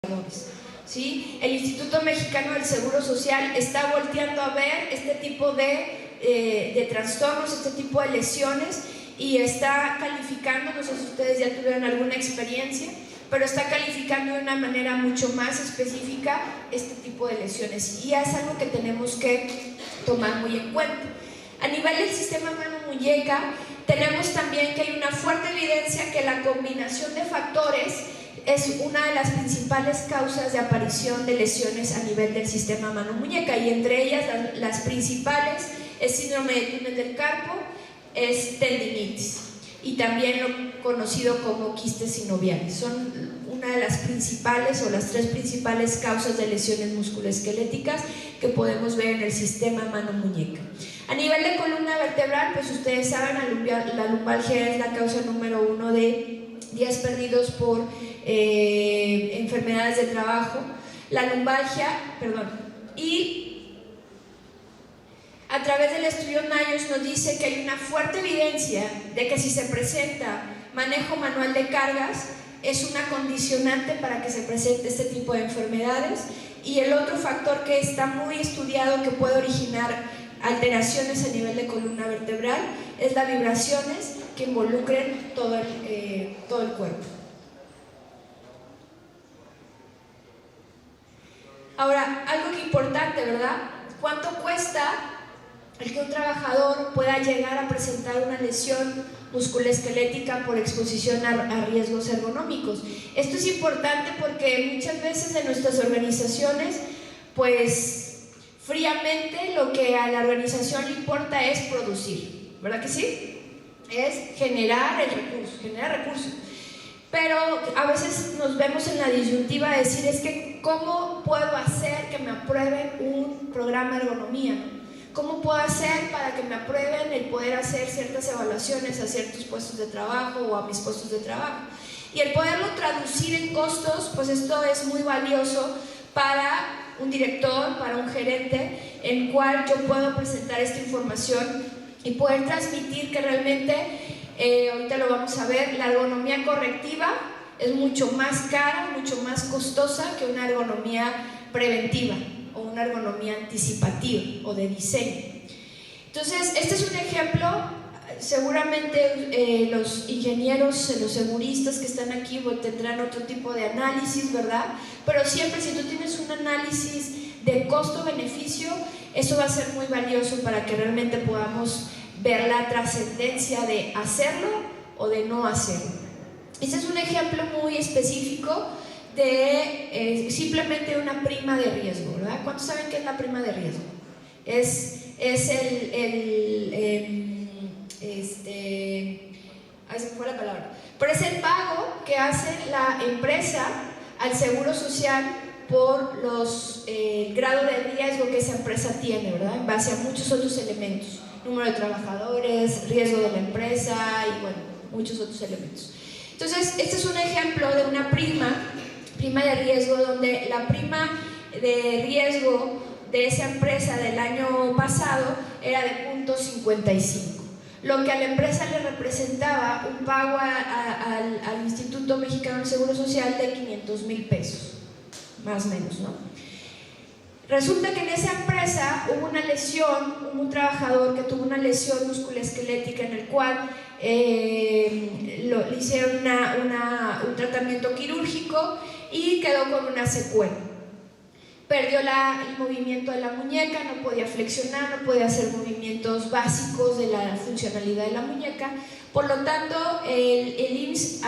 trabajadores. ¿Sí? El Instituto Mexicano del Seguro Social está volteando a ver este tipo de trastornos, este tipo de lesiones, y está calificando, no sé si ustedes ya tuvieron alguna experiencia, pero está calificando de una manera mucho más específica este tipo de lesiones, y es algo que tenemos que tomar muy en cuenta. A nivel del sistema mano-muñeca, tenemos también que hay una fuerte evidencia que la combinación de factores es una de las principales causas de aparición de lesiones a nivel del sistema mano-muñeca, y entre ellas las principales es síndrome de túnel del carpo, es tendinitis y también lo conocido como quistes sinoviales. Son una de las principales o las tres principales causas de lesiones musculoesqueléticas que podemos ver en el sistema mano-muñeca. A nivel de columna vertebral, pues ustedes saben, la lumbalgia es la causa número 1 de días perdidos por enfermedades de trabajo. La lumbalgia, y a través del estudio NIOSH nos dice que hay una fuerte evidencia de que si se presenta manejo manual de cargas es una condicionante para que se presente este tipo de enfermedades. Y el otro factor que está muy estudiado que puede originar alteraciones a nivel de columna vertebral es las vibraciones que involucren todo el cuerpo. Ahora, algo que importante, ¿verdad? ¿Cuánto cuesta el que un trabajador pueda llegar a presentar una lesión musculoesquelética por exposición a riesgos ergonómicos? Esto es importante porque muchas veces en nuestras organizaciones, pues fríamente lo que a la organización le importa es producir, ¿verdad que sí? Es generar el recurso, generar recursos. Pero a veces nos vemos en la disyuntiva de decir, es que ¿cómo puedo hacer que me aprueben un programa de ergonomía? ¿Cómo puedo hacer para que me aprueben el poder hacer ciertas evaluaciones a ciertos puestos de trabajo o a mis puestos de trabajo? Y el poderlo traducir en costos, pues esto es muy valioso para un director, para un gerente, en cual yo puedo presentar esta información y poder transmitir que realmente, ahorita lo vamos a ver, la ergonomía correctiva es mucho más cara, mucho más costosa que una ergonomía preventiva o una ergonomía anticipativa o de diseño. Entonces, este es un ejemplo. Seguramente los ingenieros, los seguristas que están aquí tendrán otro tipo de análisis, ¿verdad? Pero siempre si tú tienes un análisis de costo-beneficio, eso va a ser muy valioso para que realmente podamos ver la trascendencia de hacerlo o de no hacerlo. Este es un ejemplo muy específico de simplemente una prima de riesgo, ¿verdad? ¿Cuántos saben qué es la prima de riesgo? Ahí se me fue la palabra, pero es el pago que hace la empresa al Seguro Social por el grado de riesgo que esa empresa tiene, ¿verdad? En base a muchos otros elementos, número de trabajadores, riesgo de la empresa y bueno, muchos otros elementos. Entonces, este es un ejemplo de una prima de riesgo, donde la prima de riesgo de esa empresa del año pasado era de 0.55, lo que a la empresa le representaba un pago al Instituto Mexicano del Seguro Social de 500,000 pesos, más o menos, ¿no? Resulta que en esa empresa hubo una lesión, hubo un trabajador que tuvo una lesión musculoesquelética en el cual le hicieron un tratamiento quirúrgico y quedó con una secuela. Perdió el movimiento de la muñeca, no podía flexionar, no podía hacer movimientos básicos de la funcionalidad de la muñeca. Por lo tanto, el IMSS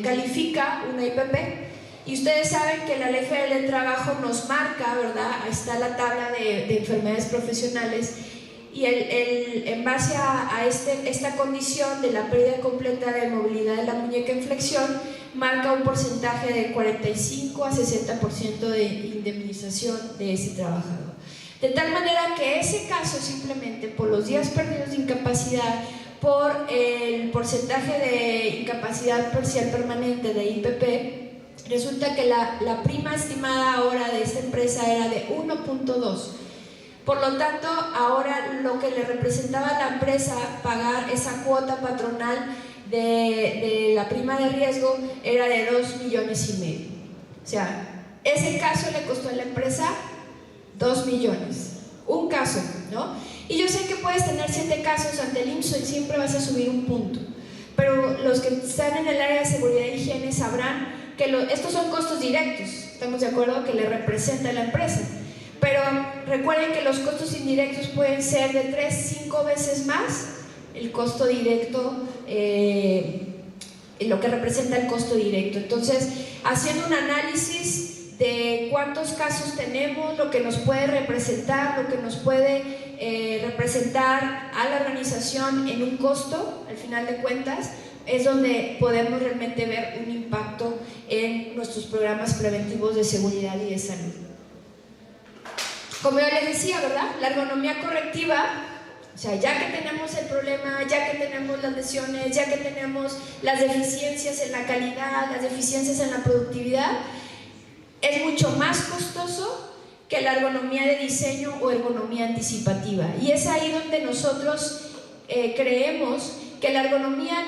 califica una IPP. Y ustedes saben que la Ley Federal del Trabajo nos marca, ¿verdad? Ahí está la tabla de enfermedades profesionales. Y en base a esta condición de la pérdida completa de movilidad de la muñeca en flexión, marca un porcentaje de 45 a 60% de indemnización de ese trabajador. De tal manera que ese caso, simplemente por los días perdidos de incapacidad, por el porcentaje de incapacidad parcial permanente de IPP, resulta que la prima estimada ahora de esta empresa era de 1.2. Por lo tanto, ahora lo que le representaba a la empresa pagar esa cuota patronal de la prima de riesgo era de 2,5 millones. O sea, ese caso le costó a la empresa 2 millones. Un caso, ¿no? Y yo sé que puedes tener 7 casos ante el IMSS y siempre vas a subir un punto. Pero los que están en el área de seguridad y higiene sabrán que estos son costos directos, estamos de acuerdo, que le representa a la empresa. Pero recuerden que los costos indirectos pueden ser de 3-5 veces más el costo directo, lo que representa el costo directo. Entonces, haciendo un análisis de cuántos casos tenemos, lo que nos puede representar, lo que nos puede representar a la organización en un costo, al final de cuentas, es donde podemos realmente ver un impacto en nuestros programas preventivos de seguridad y de salud. Como yo les decía, ¿verdad? La ergonomía correctiva, o sea, ya que tenemos el problema, ya que tenemos las lesiones, ya que tenemos las deficiencias en la calidad, las deficiencias en la productividad, es mucho más costoso que la ergonomía de diseño o ergonomía anticipativa. Y es ahí donde nosotros creemos que la ergonomía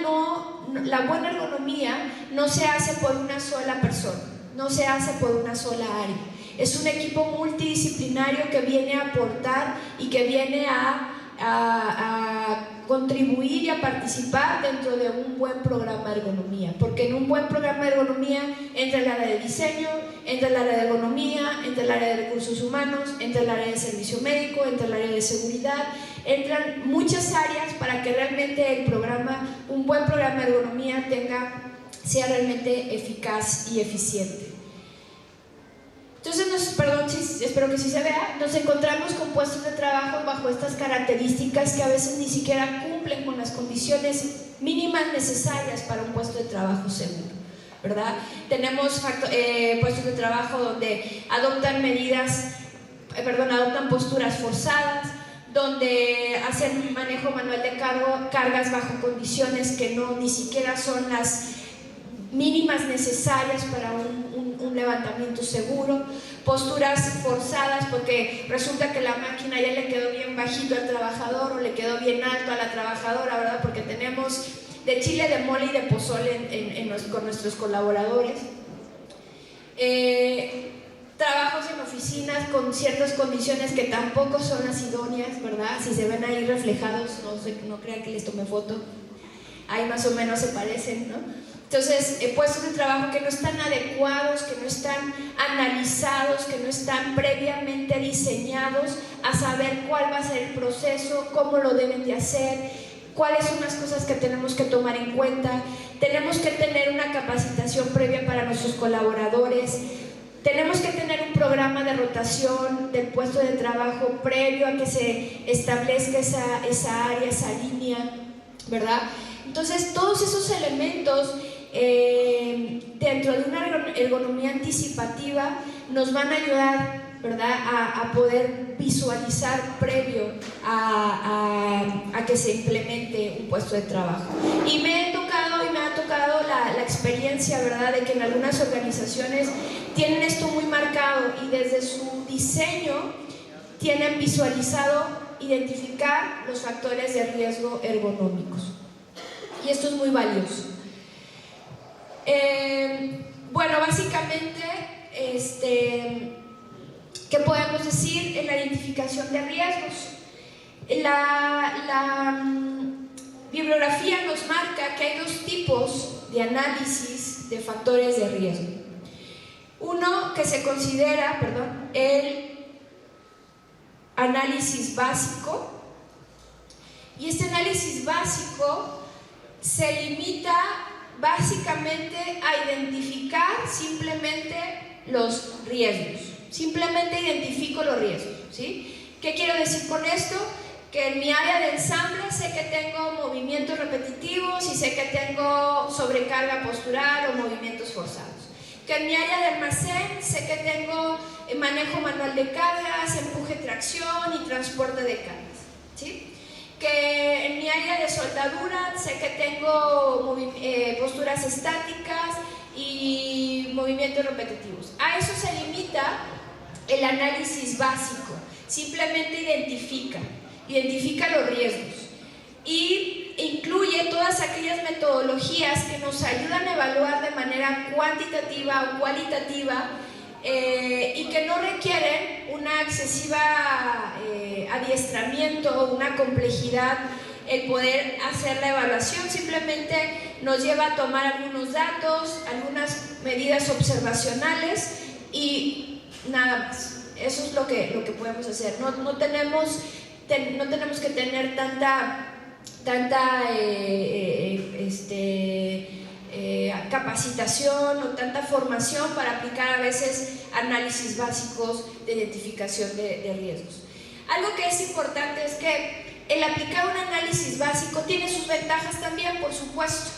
la buena ergonomía no se hace por una sola persona, no se hace por una sola área. Es un equipo multidisciplinario que viene a aportar y que viene a contribuir y a participar dentro de un buen programa de ergonomía, porque en un buen programa de ergonomía entra el área de diseño, entra el área de ergonomía, entra el área de recursos humanos, entra el área de servicio médico, entra el área de seguridad, entran muchas áreas para que realmente un buen programa de ergonomía sea realmente eficaz y eficiente. Entonces, espero que sí se vea, nos encontramos con puestos de trabajo bajo estas características que a veces ni siquiera cumplen con las condiciones mínimas necesarias para un puesto de trabajo seguro, ¿verdad? Tenemos puestos de trabajo donde adoptan posturas forzadas, donde hacen manejo manual de cargas bajo condiciones que ni siquiera son las mínimas necesarias para un levantamiento seguro, posturas forzadas porque resulta que la máquina ya le quedó bien bajito al trabajador o le quedó bien alto a la trabajadora, ¿verdad? Porque tenemos de chile, de mole y de pozole con nuestros colaboradores. Trabajos en oficinas con ciertas condiciones que tampoco son las idóneas, ¿verdad? Si se ven ahí reflejados, no crean que les tomé foto, ahí más o menos se parecen, ¿no? Entonces, puestos de trabajo que no están adecuados, que no están analizados, que no están previamente diseñados a saber cuál va a ser el proceso, cómo lo deben de hacer, cuáles son las cosas que tenemos que tomar en cuenta. Tenemos que tener una capacitación previa para nuestros colaboradores. Tenemos que tener un programa de rotación del puesto de trabajo previo a que se establezca esa área, esa línea, ¿verdad? Entonces, todos esos elementos dentro de una ergonomía anticipativa nos van a ayudar, ¿verdad?, a poder visualizar previo a que se implemente un puesto de trabajo. Y me ha tocado la experiencia, ¿verdad?, de que en algunas organizaciones tienen esto muy marcado y desde su diseño tienen visualizado identificar los factores de riesgo ergonómicos. Y esto es muy valioso. Bueno, básicamente, ¿qué podemos decir en la identificación de riesgos? La bibliografía nos marca que hay dos tipos de análisis de factores de riesgo. Uno que se considera, el análisis básico, y este análisis básico se limita básicamente a identificar simplemente los riesgos. Simplemente identifico los riesgos, ¿sí? ¿Qué quiero decir con esto? Que en mi área de ensamble sé que tengo movimientos repetitivos y sé que tengo sobrecarga postural o movimientos forzados. Que en mi área de almacén sé que tengo manejo manual de cargas, empuje, tracción y transporte de cargas, ¿sí? Que en mi área de soldadura sé que tengo posturas estáticas y movimientos repetitivos. A eso se limita el análisis básico. Simplemente identifica los riesgos y incluye todas aquellas metodologías que nos ayudan a evaluar de manera cuantitativa o cualitativa y que no requieren una excesiva adiestramiento o una complejidad el poder hacer la evaluación. Simplemente nos lleva a tomar algunos datos, algunas medidas observacionales y nada más. Eso es lo que podemos hacer. No tenemos que tener tanta capacitación o tanta formación para aplicar a veces análisis básicos de identificación de riesgos. Algo que es importante es que el aplicar un análisis básico tiene sus ventajas también, por supuesto.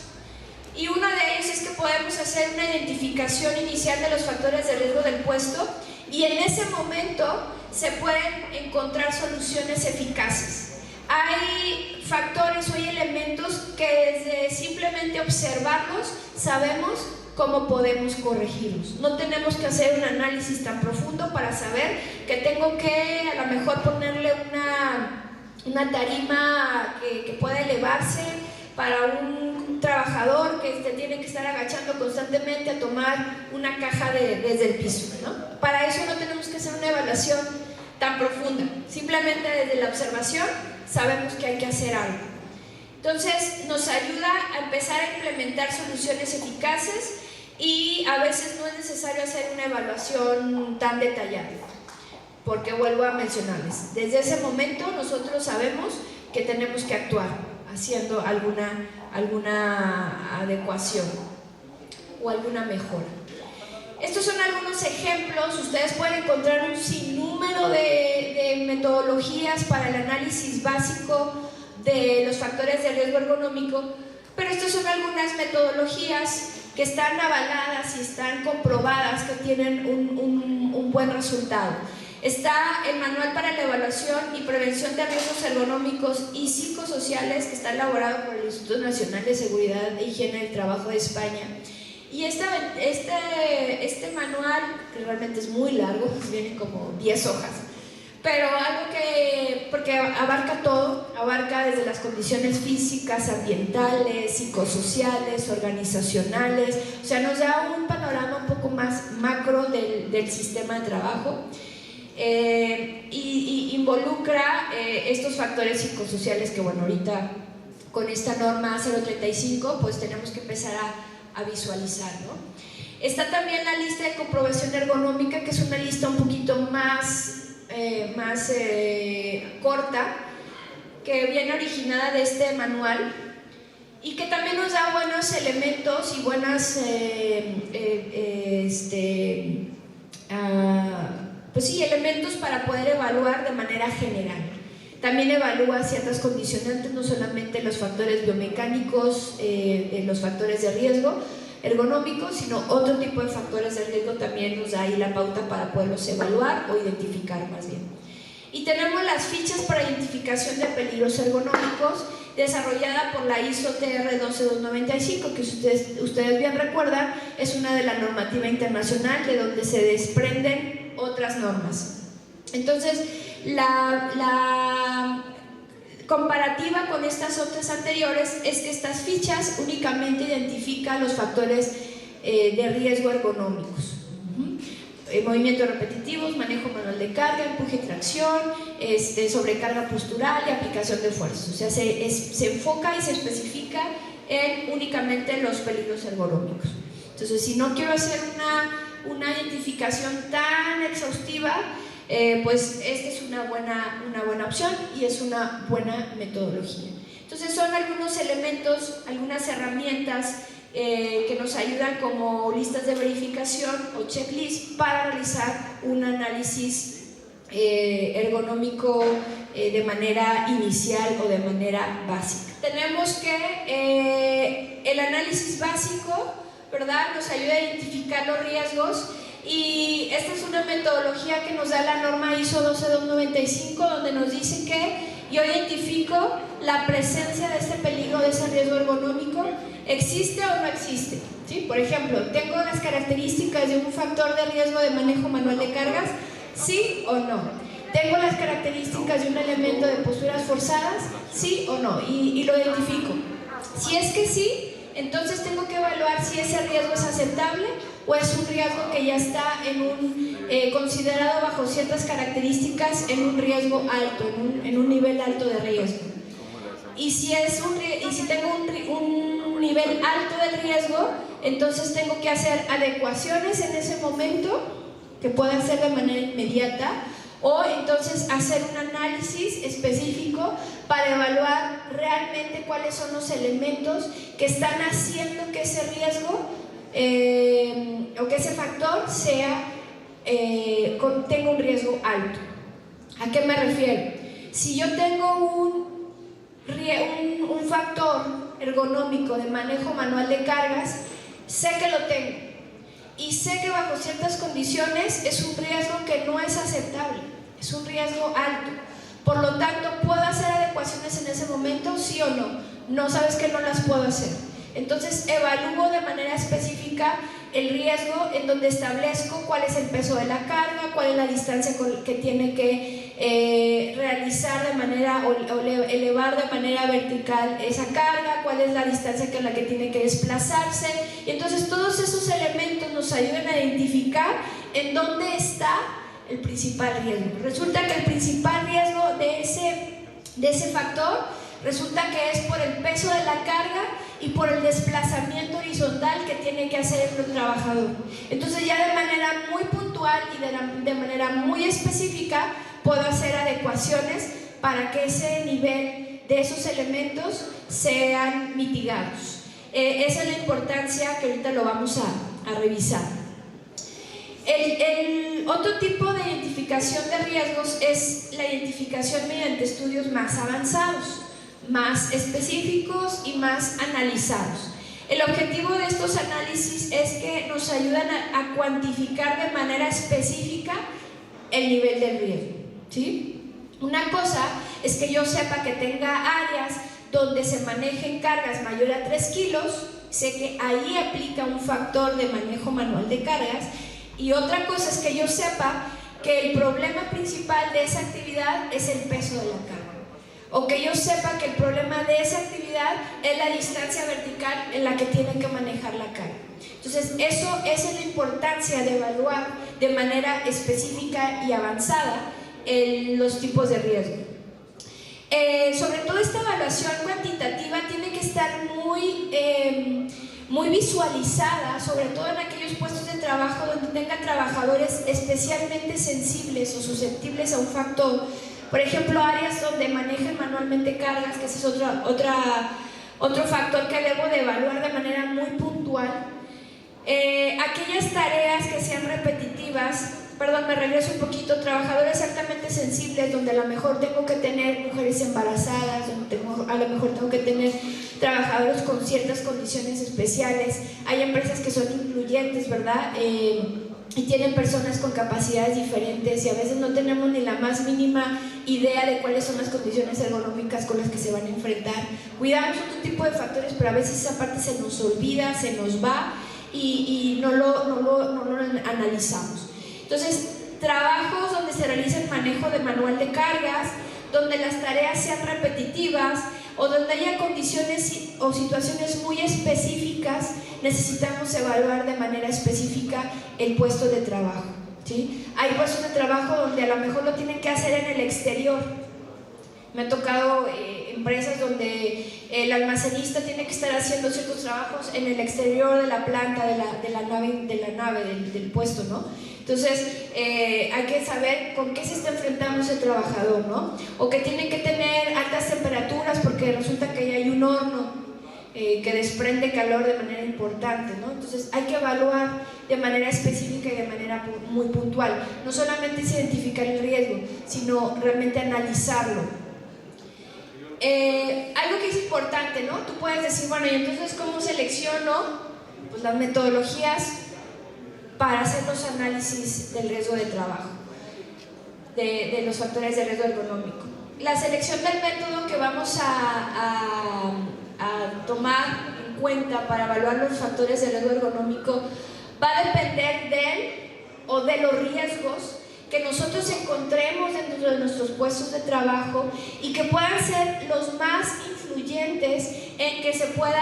Y uno de ellos es que podemos hacer una identificación inicial de los factores de riesgo del puesto y en ese momento se pueden encontrar soluciones eficaces. Hay factores o hay elementos que desde simplemente observarlos sabemos cómo podemos corregirlos. No tenemos que hacer un análisis tan profundo para saber que tengo que a lo mejor ponerle una tarima que pueda elevarse para un trabajador que tiene que estar agachando constantemente a tomar una caja desde el piso, ¿no? Para eso no tenemos que hacer una evaluación tan profunda. Simplemente desde la observación sabemos que hay que hacer algo. Entonces nos ayuda a empezar a implementar soluciones eficaces y a veces no es necesario hacer una evaluación tan detallada, porque vuelvo a mencionarles, desde ese momento nosotros sabemos que tenemos que actuar haciendo alguna adecuación o alguna mejora. Estos son algunos ejemplos. Ustedes pueden encontrar un sinnúmero de metodologías para el análisis básico de los factores de riesgo ergonómico, pero estas son algunas metodologías que están avaladas y están comprobadas que tienen un buen resultado. Está el Manual para la Evaluación y Prevención de Riesgos Ergonómicos y Psicosociales, que está elaborado por el Instituto Nacional de Seguridad e Higiene del Trabajo de España. Y este manual, que realmente es muy largo, viene como 10 hojas, pero porque abarca todo, abarca desde las condiciones físicas, ambientales, psicosociales, organizacionales, o sea, nos da un panorama un poco más macro del sistema de trabajo. Y involucra estos factores psicosociales que, bueno, ahorita con esta norma 035 pues tenemos que empezar a visualizar, ¿no? Está también la lista de comprobación ergonómica, que es una lista un poquito más corta, que viene originada de este manual y que también nos da buenos elementos y buenas pues sí, elementos para poder evaluar de manera general. También evalúa ciertas condicionantes, no solamente los factores biomecánicos, los factores de riesgo, ergonómico, sino otro tipo de factores de riesgo también nos da ahí la pauta para poderlos evaluar o identificar más bien. Y tenemos las fichas para identificación de peligros ergonómicos, desarrollada por la ISO TR 12295, que ustedes bien recuerdan, es una de la normativa internacional de donde se desprenden otras normas. Entonces, la comparativa con estas otras anteriores es que estas fichas únicamente identifican los factores de riesgo ergonómicos. Movimientos repetitivos, manejo manual de carga, empuje y tracción, sobrecarga postural y aplicación de fuerzas. O sea, se enfoca y se especifica en únicamente los peligros ergonómicos. Entonces, si no quiero hacer una identificación tan exhaustiva, pues esta es una buena opción y es una buena metodología. Entonces, son algunos elementos, algunas herramientas que nos ayudan como listas de verificación o checklist para realizar un análisis ergonómico de manera inicial o de manera básica. Tenemos que el análisis básico, ¿verdad?, nos ayuda a identificar los riesgos, y esta es una metodología que nos da la norma ISO 12295, donde nos dice que yo identifico la presencia de este peligro, de ese riesgo ergonómico, ¿existe o no existe? ¿Sí? Por ejemplo, ¿tengo las características de un factor de riesgo de manejo manual de cargas? ¿Sí o no? ¿Tengo las características de un elemento de posturas forzadas? ¿Sí o no? Y lo identifico. Si es que sí, entonces tengo que evaluar si ese riesgo es aceptable o es un riesgo que ya está considerado bajo ciertas características en un riesgo alto, en un nivel alto de riesgo. Y si tengo un nivel alto de riesgo, entonces tengo que hacer adecuaciones en ese momento, que puedo hacer de manera inmediata, o entonces hacer un análisis específico para evaluar realmente cuáles son los elementos que están haciendo que ese riesgo o que ese factor tenga un riesgo alto. ¿A qué me refiero? Si yo tengo un factor ergonómico de manejo manual de cargas, sé que lo tengo y sé que bajo ciertas condiciones es un riesgo que no es aceptable, es un riesgo alto. Por lo tanto, ¿puedo hacer adecuaciones en ese momento? ¿Sí o no? No, sabes que no las puedo hacer. Entonces evalúo de manera específica el riesgo, en donde establezco cuál es el peso de la carga, cuál es la distancia que tiene que realizar de manera o elevar de manera vertical esa carga, cuál es la distancia con la que tiene que desplazarse. Y entonces todos esos elementos nos ayudan a identificar en dónde está el principal riesgo. Resulta que el principal riesgo de ese factor resulta que es por el peso de la carga y por el desplazamiento horizontal que tiene que hacer el trabajador. Entonces ya de manera muy puntual y de manera muy específica puedo hacer adecuaciones para que ese nivel de esos elementos sean mitigados. Esa es la importancia que ahorita lo vamos a revisar. El otro tipo de identificación de riesgos es la identificación mediante estudios más avanzados, más específicos y más analizados. El objetivo de estos análisis es que nos ayudan a cuantificar de manera específica el nivel del riesgo, ¿sí? Una cosa es que yo sepa que tenga áreas donde se manejen cargas mayores a 3 kilos, sé que ahí aplica un factor de manejo manual de cargas, y otra cosa es que yo sepa que el problema principal de esa actividad es el peso de la carga, o que yo sepa que el problema de esa actividad es la distancia vertical en la que tienen que manejar la carga. Entonces, esa es la importancia de evaluar de manera específica y avanzada los tipos de riesgo. Sobre todo esta evaluación cuantitativa tiene que estar muy visualizada, sobre todo en aquellos puestos de trabajo donde tengan trabajadores especialmente sensibles o susceptibles a un factor. Por ejemplo, áreas donde manejan manualmente cargas, que ese es otro factor que debo de evaluar de manera muy puntual. Aquellas tareas que sean repetitivas perdón, me regreso un poquito, trabajadores altamente sensibles, donde a lo mejor tengo que tener mujeres embarazadas, donde a lo mejor tengo que tener trabajadores con ciertas condiciones especiales. Hay empresas que son incluyentes, ¿verdad? Y tienen personas con capacidades diferentes y a veces no tenemos ni la más mínima idea de cuáles son las condiciones ergonómicas con las que se van a enfrentar. Cuidamos otro tipo de factores, pero a veces esa parte se nos olvida, se nos va y no lo analizamos. Entonces, trabajos donde se realiza el manejo de manual de cargas, donde las tareas sean repetitivas o donde haya condiciones o situaciones muy específicas, necesitamos evaluar de manera específica el puesto de trabajo, ¿sí? Hay puestos de trabajo donde a lo mejor lo tienen que hacer en el exterior. Me ha tocado empresas donde el almacenista tiene que estar haciendo ciertos trabajos en el exterior de la planta, de la nave del puesto, ¿no? Entonces, hay que saber con qué se está enfrentando ese trabajador, ¿no? O que tienen que tener altas temperaturas porque resulta que ahí hay un horno que desprende calor de manera importante, ¿no? Entonces, hay que evaluar de manera específica y de manera muy puntual. No solamente es identificar el riesgo, sino realmente analizarlo. Algo que es importante, ¿no? Tú puedes decir, bueno, ¿y entonces cómo selecciono? Pues las metodologías para hacer los análisis del riesgo de trabajo, de los factores de riesgo ergonómico. La selección del método que vamos a tomar en cuenta para evaluar los factores de riesgo ergonómico va a depender de los riesgos que nosotros encontremos dentro de nuestros puestos de trabajo y que puedan ser los más influyentes en que se pueda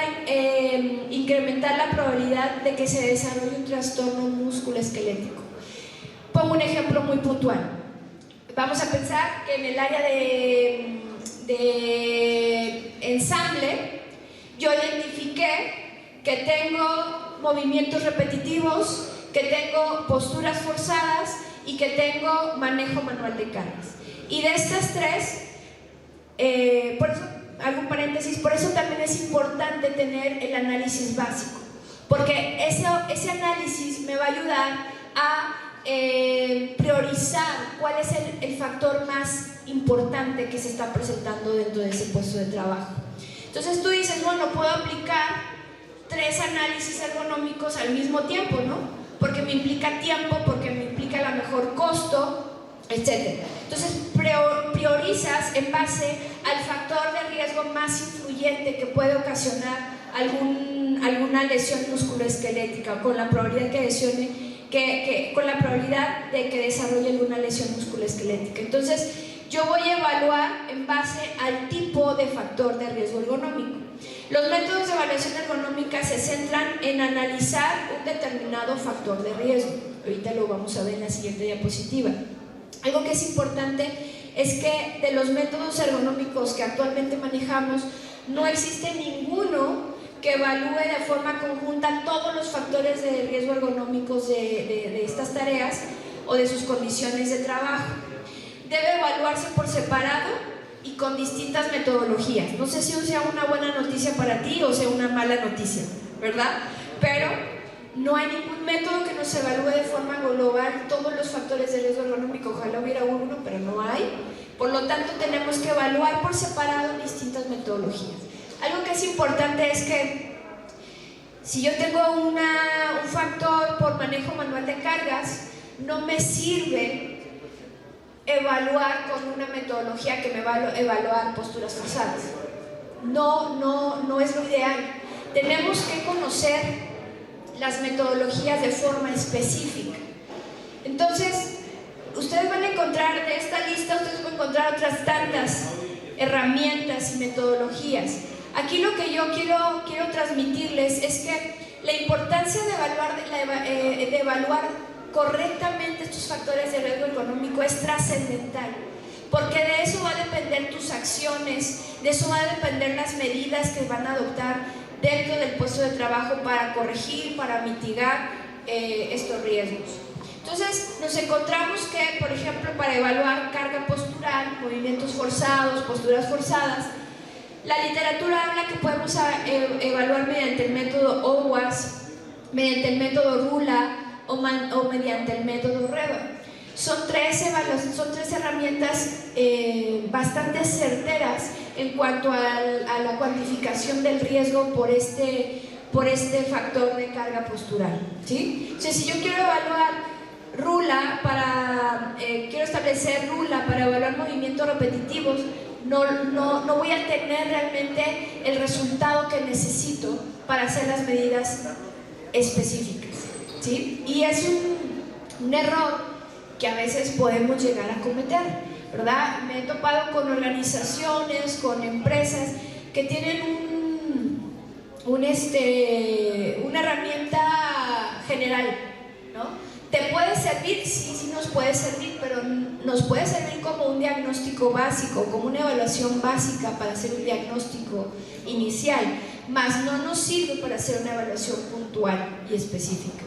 incrementar la probabilidad de que se desarrolle un trastorno musculoesquelético. Pongo un ejemplo muy puntual. Vamos a pensar que en el área de ensamble yo identifiqué que tengo movimientos repetitivos, que tengo posturas forzadas y que tengo manejo manual de cargas. Y de estas tres, por eso, hago un paréntesis, por eso también es importante tener el análisis básico, porque ese análisis me va a ayudar a priorizar cuál es el factor más importante que se está presentando dentro de ese puesto de trabajo. Entonces tú dices, bueno, puedo aplicar 3 análisis ergonómicos al mismo tiempo, ¿no? Porque me implica tiempo, porque me implica a lo mejor costo, etc. Entonces priorizas en base al factor de riesgo más influyente que puede ocasionar alguna lesión musculoesquelética, con la probabilidad con la probabilidad de que desarrolle alguna lesión musculoesquelética. Entonces yo voy a evaluar en base al tipo de factor de riesgo ergonómico. Los métodos de evaluación ergonómica se centran en analizar un determinado factor de riesgo. Ahorita lo vamos a ver en la siguiente diapositiva. Algo que es importante es que de los métodos ergonómicos que actualmente manejamos, no existe ninguno que evalúe de forma conjunta todos los factores de riesgo ergonómicos de estas tareas o de sus condiciones de trabajo. Debe evaluarse por separado y con distintas metodologías. No sé si sea una buena noticia para ti o sea una mala noticia, ¿verdad? Pero no hay ningún método que nos evalúe de forma global todos los factores de riesgo ergonómico. Ojalá hubiera uno, pero no hay. Por lo tanto, tenemos que evaluar por separado distintas metodologías. Algo que es importante es que si yo tengo un factor por manejo manual de cargas, no me sirve evaluar con una metodología que me va a evaluar posturas forzadas. No es lo ideal. Tenemos que conocer las metodologías de forma específica. Entonces, ustedes van a encontrar de esta lista, ustedes van a encontrar otras tantas herramientas y metodologías. Aquí lo que yo quiero transmitirles es que la importancia de evaluar correctamente estos factores de riesgo económico es trascendental, porque de eso va a depender tus acciones, de eso va a depender las medidas que van a adoptar dentro del puesto de trabajo para corregir, para mitigar estos riesgos. Entonces nos encontramos que, por ejemplo, para evaluar carga postural, movimientos forzados, posturas forzadas, la literatura habla que podemos evaluar mediante el método OWASP, mediante el método RULA o mediante el método REVA. Son tres herramientas bastante certeras en cuanto a la cuantificación del riesgo por este factor de carga postural, ¿sí? Entonces, si yo quiero evaluar quiero establecer RULA para evaluar movimientos repetitivos, no voy a tener realmente el resultado que necesito para hacer las medidas específicas, ¿sí? Y es un error que a veces podemos llegar a cometer, ¿verdad? Me he topado con organizaciones, con empresas que tienen una herramienta general, ¿no? ¿Te puede servir? Sí nos puede servir, pero nos puede servir como un diagnóstico básico, como una evaluación básica para hacer un diagnóstico inicial, mas no nos sirve para hacer una evaluación puntual y específica.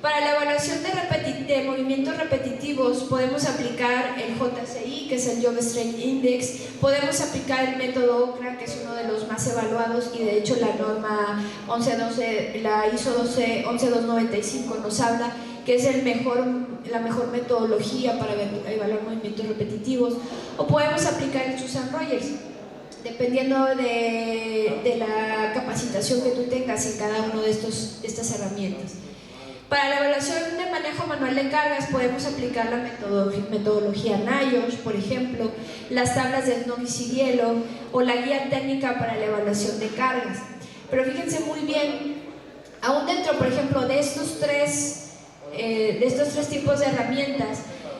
Para la evaluación de movimientos repetitivos podemos aplicar el JSI, que es el Job Strength Index, podemos aplicar el método OCRA, que es uno de los más evaluados, y de hecho la norma 1112, la ISO 11295 nos habla que es la mejor metodología para evaluar movimientos repetitivos, o podemos aplicar el Susan Rogers, dependiendo de la capacitación que tú tengas en cada una de estas herramientas. Para la evaluación de manejo manual de cargas podemos aplicar la metodología NIOSH, por ejemplo, las tablas de Snow y Hielo o la guía técnica para la evaluación de cargas. Pero fíjense muy bien, aún dentro, por ejemplo, de estos tres tipos de herramientas,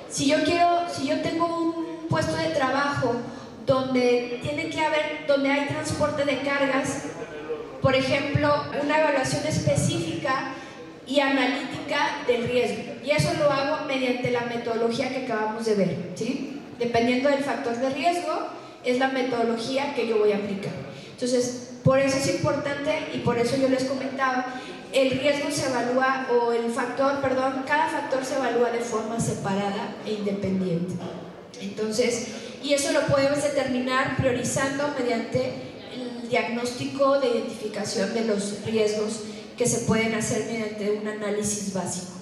si yo tengo un puesto de trabajo donde hay transporte de cargas, por ejemplo, una evaluación específica y analítica del riesgo, y eso lo hago mediante la metodología que acabamos de ver, ¿sí? Dependiendo del factor de riesgo es la metodología que yo voy a aplicar. Entonces, por eso es importante, y por eso yo les comentaba, el riesgo se evalúa, cada factor se evalúa de forma separada e independiente. Entonces, y eso lo podemos determinar priorizando mediante el diagnóstico de identificación de los riesgos que se pueden hacer mediante un análisis básico.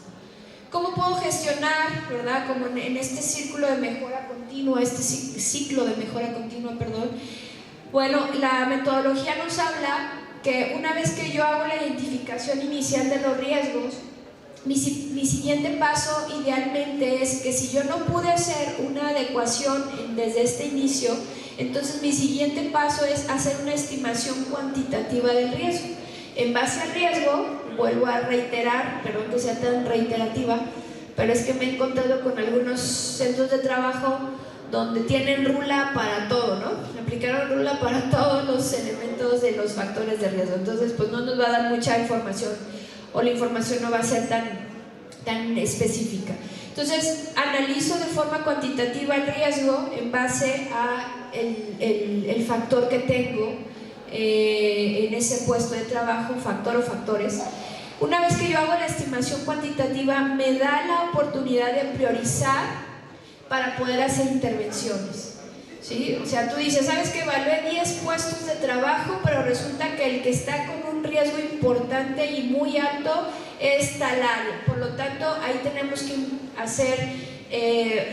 ¿Cómo puedo gestionar, verdad, como en este ciclo de mejora continua, Bueno, la metodología nos habla que una vez que yo hago la identificación inicial de los riesgos, mi siguiente paso idealmente es que si yo no pude hacer una adecuación desde este inicio, entonces mi siguiente paso es hacer una estimación cuantitativa del riesgo. En base al riesgo, vuelvo a reiterar, perdón que sea tan reiterativa, pero es que me he encontrado con algunos centros de trabajo donde tienen RULA para todo, ¿no? Aplicaron RULA para todos los elementos de los factores de riesgo. Entonces, pues no nos va a dar mucha información, o la información no va a ser tan específica. Entonces, analizo de forma cuantitativa el riesgo en base a el factor que tengo en ese puesto de trabajo, factor o factores. Una vez que yo hago la estimación cuantitativa, me da la oportunidad de priorizar para poder hacer intervenciones, ¿sí? O sea, tú dices, ¿sabes qué? Evalué 10 puestos de trabajo, pero resulta que el que está con un riesgo importante y muy alto es tal área. Por lo tanto, ahí tenemos que hacer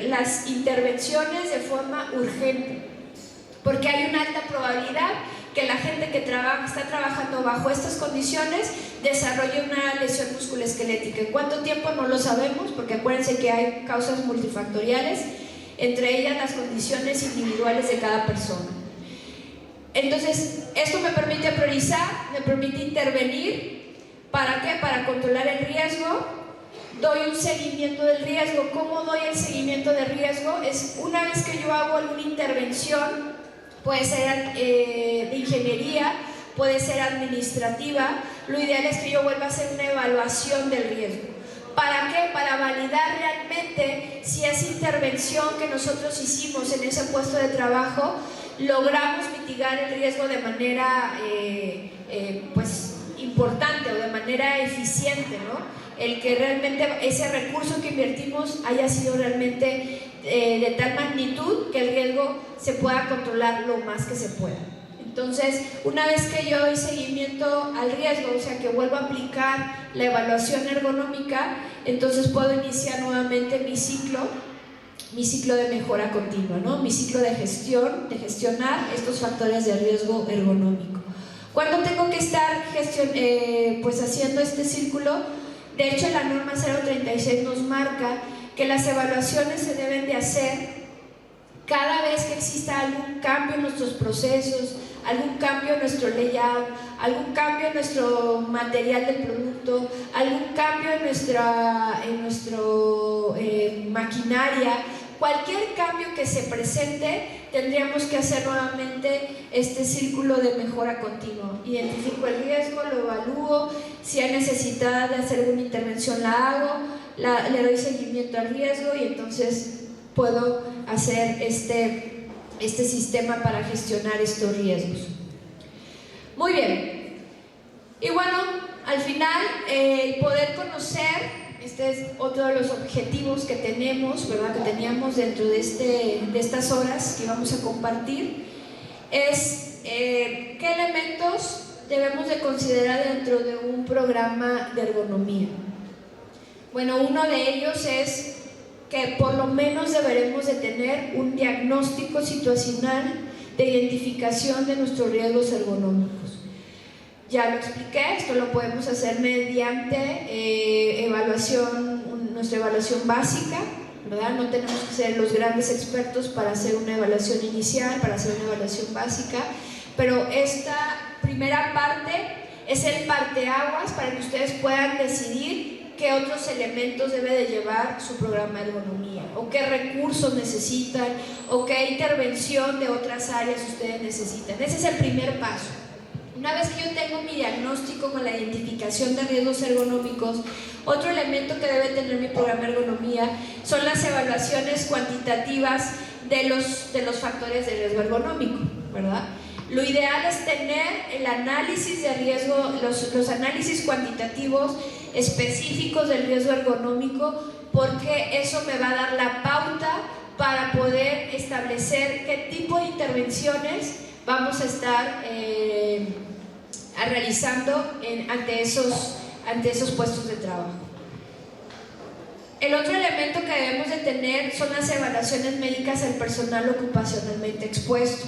las intervenciones de forma urgente, porque hay una alta probabilidad que la gente que está trabajando bajo estas condiciones desarrolle una lesión musculoesquelética. ¿En cuánto tiempo? No lo sabemos, porque acuérdense que hay causas multifactoriales, entre ellas las condiciones individuales de cada persona. Entonces, esto me permite priorizar, me permite intervenir. ¿Para qué? Para controlar el riesgo. Doy un seguimiento del riesgo. ¿Cómo doy el seguimiento del riesgo? Es una vez que yo hago alguna intervención, puede ser de ingeniería, puede ser administrativa, lo ideal es que yo vuelva a hacer una evaluación del riesgo. ¿Para qué? Para validar realmente si esa intervención que nosotros hicimos en ese puesto de trabajo logramos mitigar el riesgo de manera importante o de manera eficiente, ¿no? El que realmente ese recurso que invertimos haya sido realmente de tal magnitud que el riesgo se pueda controlar lo más que se pueda. Entonces, una vez que yo doy seguimiento al riesgo, o sea que vuelvo a aplicar la evaluación ergonómica, entonces puedo iniciar nuevamente mi ciclo de mejora continua, ¿no? Mi ciclo de gestión, de gestionar estos factores de riesgo ergonómico. ¿Cuándo tengo que estar pues haciendo este círculo? De hecho, la norma 036 nos marca que las evaluaciones se deben de hacer cada vez que exista algún cambio en nuestros procesos, algún cambio en nuestro layout, algún cambio en nuestro material del producto, algún cambio en nuestra maquinaria. Cualquier cambio que se presente, tendríamos que hacer nuevamente este círculo de mejora continua. Identifico el riesgo, lo evalúo, si hay necesidad de hacer alguna intervención la hago, le doy seguimiento al riesgo y entonces puedo hacer este sistema para gestionar estos riesgos. Muy bien. Y bueno, al final, el poder conocer, este es otro de los objetivos que tenemos, ¿verdad? Que teníamos dentro de estas horas que vamos a compartir, es qué elementos debemos de considerar dentro de un programa de ergonomía. Bueno, uno de ellos es que por lo menos deberemos de tener un diagnóstico situacional de identificación de nuestros riesgos ergonómicos. Ya lo expliqué, esto lo podemos hacer mediante nuestra evaluación básica, ¿verdad? No tenemos que ser los grandes expertos para hacer una evaluación inicial, para hacer una evaluación básica, pero esta primera parte es el parteaguas para que ustedes puedan decidir qué otros elementos debe de llevar su programa de ergonomía, o qué recursos necesitan, o qué intervención de otras áreas ustedes necesitan. Ese es el primer paso. Una vez que yo tengo mi diagnóstico con la identificación de riesgos ergonómicos, otro elemento que debe tener mi programa de ergonomía son las evaluaciones cuantitativas de los factores de riesgo ergonómico, ¿verdad? Lo ideal es tener el análisis de riesgo, los análisis cuantitativos específicos del riesgo ergonómico, porque eso me va a dar la pauta para poder establecer qué tipo de intervenciones vamos a estar realizando ante esos puestos de trabajo. El otro elemento que debemos de tener son las evaluaciones médicas al personal ocupacionalmente expuesto.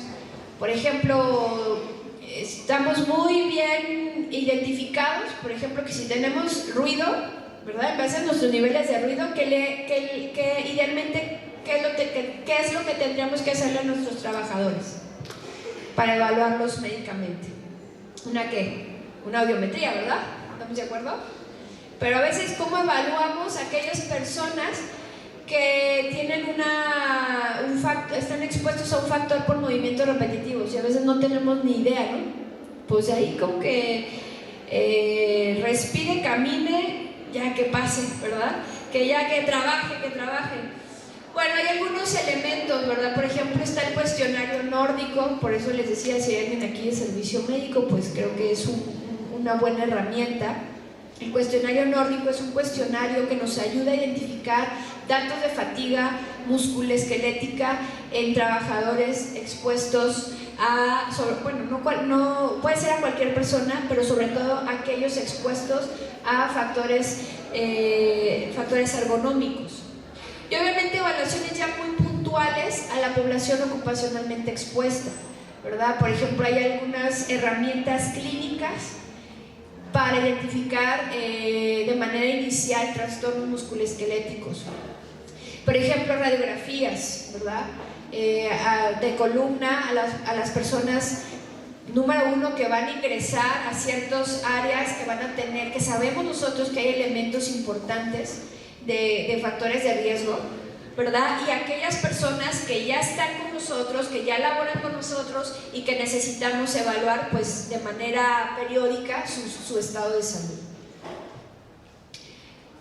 Por ejemplo, estamos muy bien identificados, por ejemplo, que si tenemos ruido, ¿verdad? En base a nuestros niveles de ruido, idealmente, ¿qué es lo que tendríamos que hacerle a nuestros trabajadores para evaluarlos médicamente? Una audiometría, ¿verdad? ¿Estamos de acuerdo? Pero a veces, ¿cómo evaluamos a aquellas personas que tienen están expuestos a un factor por movimientos repetitivos y a veces no tenemos ni idea, ¿no? Pues ahí como que respire, camine, ya que pase, ¿verdad? Que trabaje. Bueno, hay algunos elementos, ¿verdad? Por ejemplo, está el cuestionario nórdico, por eso les decía, si hay alguien aquí de servicio médico, pues creo que es una buena herramienta. El cuestionario nórdico es un cuestionario que nos ayuda a identificar datos de fatiga musculoesquelética en trabajadores expuestos no puede ser a cualquier persona, pero sobre todo aquellos expuestos a factores ergonómicos. Y obviamente evaluaciones ya muy puntuales a la población ocupacionalmente expuesta, ¿verdad? Por ejemplo, hay algunas herramientas clínicas para identificar de manera inicial trastornos musculoesqueléticos. Por ejemplo, radiografías, ¿verdad? De columna a las personas, número uno, que van a ingresar a ciertas áreas que van a tener, que sabemos nosotros que hay elementos importantes de factores de riesgo, ¿verdad? Y aquellas personas que ya están con nosotros, que ya laboran con nosotros y que necesitamos evaluar pues de manera periódica su estado de salud.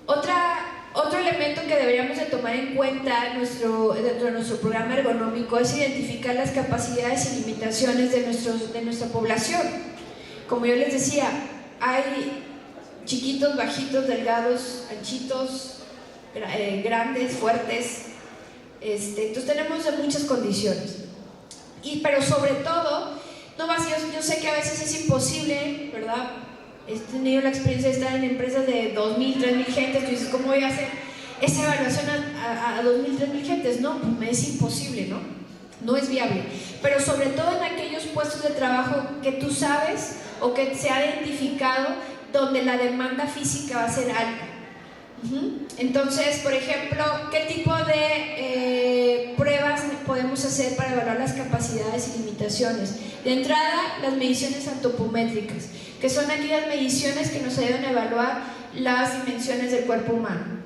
Otro elemento que deberíamos de tomar en cuenta dentro de nuestro programa ergonómico es identificar las capacidades y limitaciones de nuestra población. Como yo les decía, hay chiquitos, bajitos, delgados, anchitos, grandes, fuertes, entonces tenemos de muchas condiciones, pero sobre todo No vas, yo sé que a veces es imposible, ¿verdad? He tenido la experiencia de estar en empresas de 2,000, 3,000 gentes. Tú dices, ¿cómo voy a hacer esa evaluación a 2,000, 3,000 gentes? No, pues me es imposible, ¿no? No es viable. Pero sobre todo en aquellos puestos de trabajo que tú sabes o que se ha identificado donde la demanda física va a ser alta. Entonces, por ejemplo, ¿qué tipo de pruebas podemos hacer para evaluar las capacidades y limitaciones? De entrada, las mediciones antropométricas, que son aquellas mediciones que nos ayudan a evaluar las dimensiones del cuerpo humano.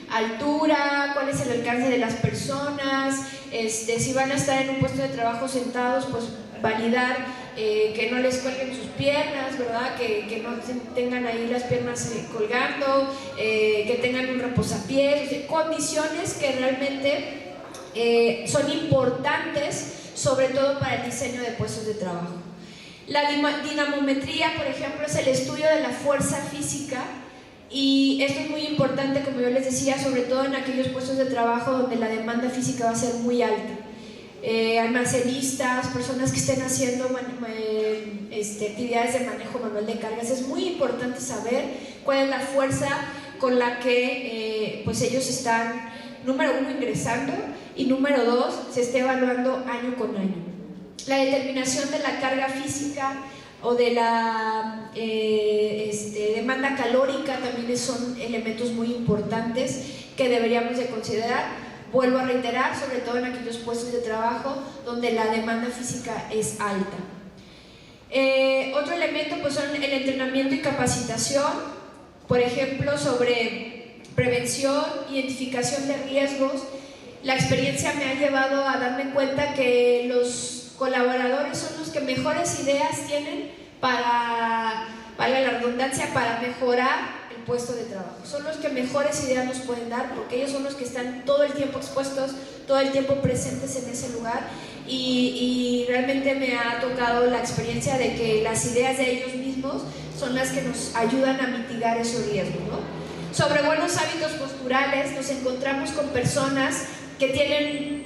Altura, cuál es el alcance de las personas, si van a estar en un puesto de trabajo sentados, pues validar que no les cuelguen sus piernas, ¿verdad? Que no tengan ahí las piernas colgando, que tengan un reposapiés, condiciones que realmente son importantes, sobre todo para el diseño de puestos de trabajo. La dinamometría, por ejemplo, es el estudio de la fuerza física, y esto es muy importante, como yo les decía, sobre todo en aquellos puestos de trabajo donde la demanda física va a ser muy alta. Almacenistas, personas que estén haciendo actividades de manejo manual de cargas, es muy importante saber cuál es la fuerza con la que pues ellos están, número uno, ingresando, y número dos, se esté evaluando año con año. La determinación de la carga física o de la demanda calórica también son elementos muy importantes que deberíamos de considerar. Vuelvo a reiterar, sobre todo en aquellos puestos de trabajo donde la demanda física es alta. Otro elemento pues son el entrenamiento y capacitación, por ejemplo, sobre prevención, identificación de riesgos. La experiencia me ha llevado a darme cuenta que los colaboradores son los que mejores ideas tienen para, valga la redundancia, para mejorar el puesto de trabajo. Son los que mejores ideas nos pueden dar, porque ellos son los que están todo el tiempo expuestos, todo el tiempo presentes en ese lugar, y realmente me ha tocado la experiencia de que las ideas de ellos mismos son las que nos ayudan a mitigar esos riesgos, ¿no? Sobre buenos hábitos posturales, nos encontramos con personas que tienen,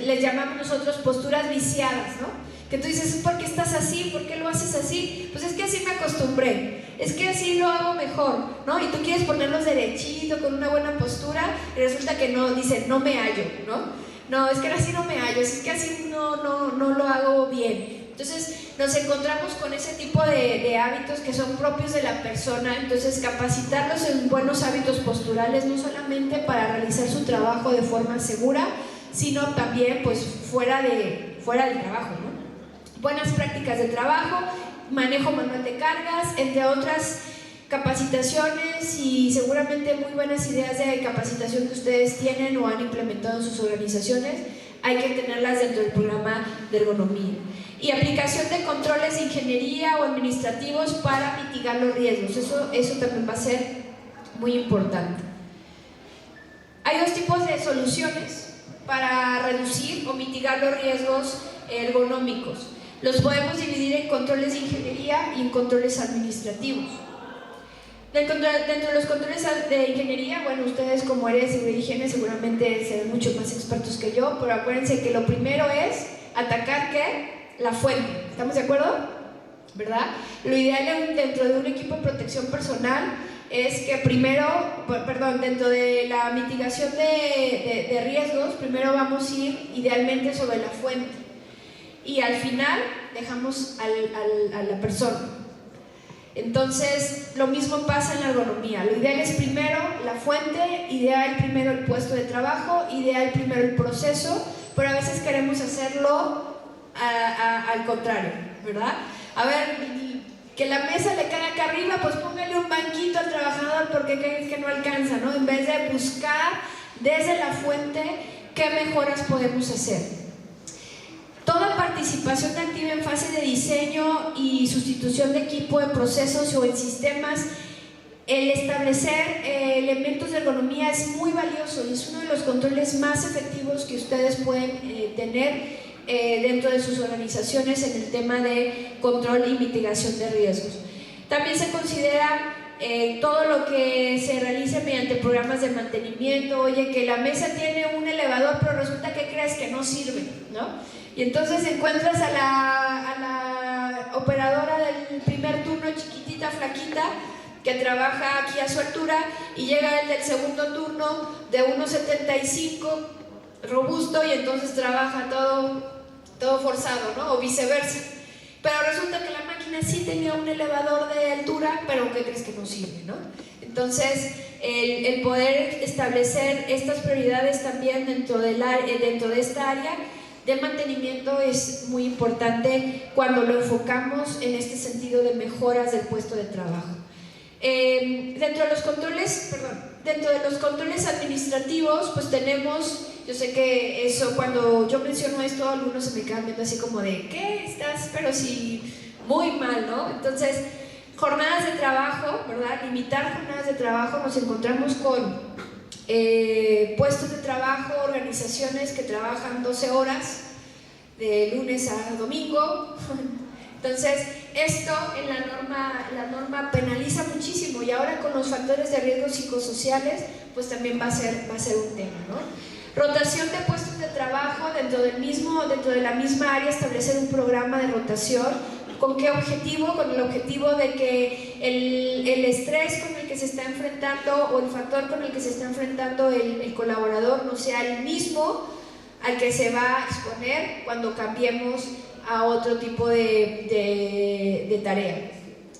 les llamamos nosotros posturas viciadas, ¿no? Que tú dices, ¿por qué estás así? ¿Por qué lo haces así? Pues es que así me acostumbré, es que así lo hago mejor, ¿no? Y tú quieres ponerlos derechito, con una buena postura, y resulta que no, dicen, no me hallo, ¿no? No, es que así no me hallo, es que así no lo hago bien. Entonces nos encontramos con ese tipo de hábitos que son propios de la persona. Entonces buenos en buenos hábitos posturales, no solamente para realizar su trabajo de forma segura, sino también pues fuera del trabajo, ¿no? Buenas prácticas de trabajo, manejo manual de cargas, entre otras capacitaciones, y seguramente muy buenas ideas de capacitación que ustedes tienen o han implementado en sus organizaciones, hay que tenerlas dentro del programa de ergonomía. Y aplicación de controles de ingeniería o administrativos para mitigar los riesgos, eso también va a ser muy importante. Hay dos tipos de soluciones para reducir o mitigar los riesgos ergonómicos. Los podemos dividir en controles de ingeniería y en controles administrativos. Dentro de los controles de ingeniería, bueno, ustedes como área de seguridad y higiene seguramente serán mucho más expertos que yo, pero acuérdense que lo primero es atacar, ¿qué? La fuente. ¿Estamos de acuerdo? ¿Verdad? Lo ideal dentro de un equipo de protección personal es que dentro de la mitigación de riesgos, primero vamos a ir idealmente sobre la fuente, y al final dejamos a la persona. Entonces lo mismo pasa en la ergonomía. Lo ideal es primero la fuente, ideal primero el puesto de trabajo, ideal primero el proceso, pero a veces queremos hacerlo al contrario, ¿verdad? A ver, que la mesa le caiga acá arriba, pues póngale un banquito al trabajador porque es que no alcanza, ¿no? En vez de buscar desde la fuente qué mejoras podemos hacer. Toda participación activa en fase de diseño y sustitución de equipo en procesos o en sistemas, el establecer elementos de ergonomía es muy valioso y es uno de los controles más efectivos que ustedes pueden tener dentro de sus organizaciones en el tema de control y mitigación de riesgos. También se considera todo lo que se realice mediante programas de mantenimiento. Oye, que la mesa tiene un elevador, pero resulta que crees que no sirve, ¿no? Y entonces encuentras a la operadora del primer turno, chiquitita, flaquita, que trabaja aquí a su altura, y llega el del segundo turno de 1,75, robusto, y entonces trabaja todo forzado, ¿no? O viceversa. Pero resulta que la máquina sí tenía un elevador de altura, pero ¿qué crees que no sirve, no? Entonces, el poder establecer estas prioridades también dentro de esta área de mantenimiento es muy importante cuando lo enfocamos en este sentido de mejoras del puesto de trabajo. Dentro de los controles administrativos, pues tenemos, yo sé que eso, cuando yo menciono esto, algunos se me quedan viendo así como de, ¿qué estás? Pero sí, muy mal, ¿no? Entonces, jornadas de trabajo, ¿verdad? Limitar jornadas de trabajo, nos encontramos con puestos de trabajo, organizaciones que trabajan 12 horas, de lunes a domingo. Entonces, esto en la norma penaliza muchísimo, y ahora con los factores de riesgo psicosociales, pues también va a ser un tema, ¿no? Rotación de puestos de trabajo dentro de la misma área, establecer un programa de rotación. ¿Con qué objetivo? Con el objetivo de que el estrés con el que se está enfrentando, o el factor con el que se está enfrentando el colaborador, no sea el mismo al que se va a exponer cuando cambiemos a otro tipo de tarea.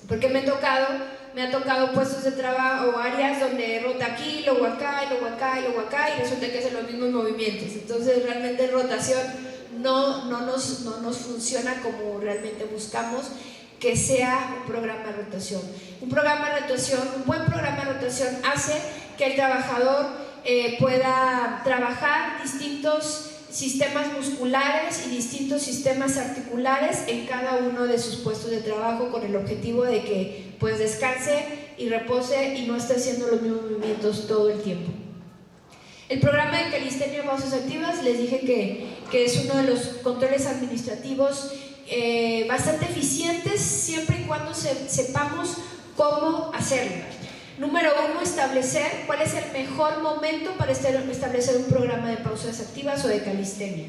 Porque me ha tocado puestos de trabajo o áreas donde rota aquí, luego acá, y luego acá, y luego acá, y resulta que hacen los mismos movimientos. Entonces realmente rotación no nos funciona como realmente buscamos que sea un programa de rotación. Un buen programa de rotación hace que el trabajador pueda trabajar distintos sistemas musculares y distintos sistemas articulares en cada uno de sus puestos de trabajo, con el objetivo de que pues descanse y repose y no esté haciendo los mismos movimientos todo el tiempo. El programa de calistenia y pausas activas, les dije que es uno de los controles administrativos bastante eficientes, siempre y cuando sepamos cómo hacerlo. Número 1, establecer cuál es el mejor momento para establecer un programa de pausas activas o de calistenia.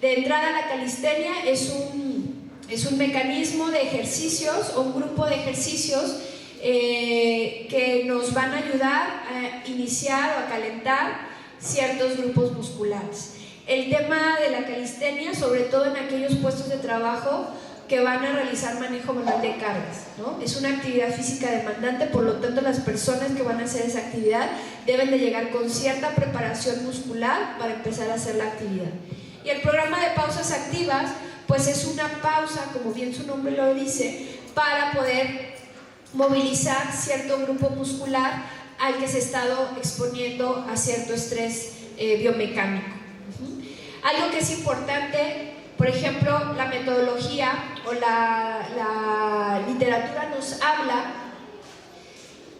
De entrada, la calistenia es un mecanismo de ejercicios o un grupo de ejercicios que nos van a ayudar a iniciar o a calentar ciertos grupos musculares. El tema de la calistenia, sobre todo en aquellos puestos de trabajo que van a realizar manejo manual de cargas, ¿no? Es una actividad física demandante, por lo tanto las personas que van a hacer esa actividad deben de llegar con cierta preparación muscular para empezar a hacer la actividad. Y el programa de pausas activas, pues es una pausa, como bien su nombre lo dice, para poder movilizar cierto grupo muscular al que se ha estado exponiendo a cierto estrés biomecánico. Algo que es importante, por ejemplo, la metodología o la literatura nos habla,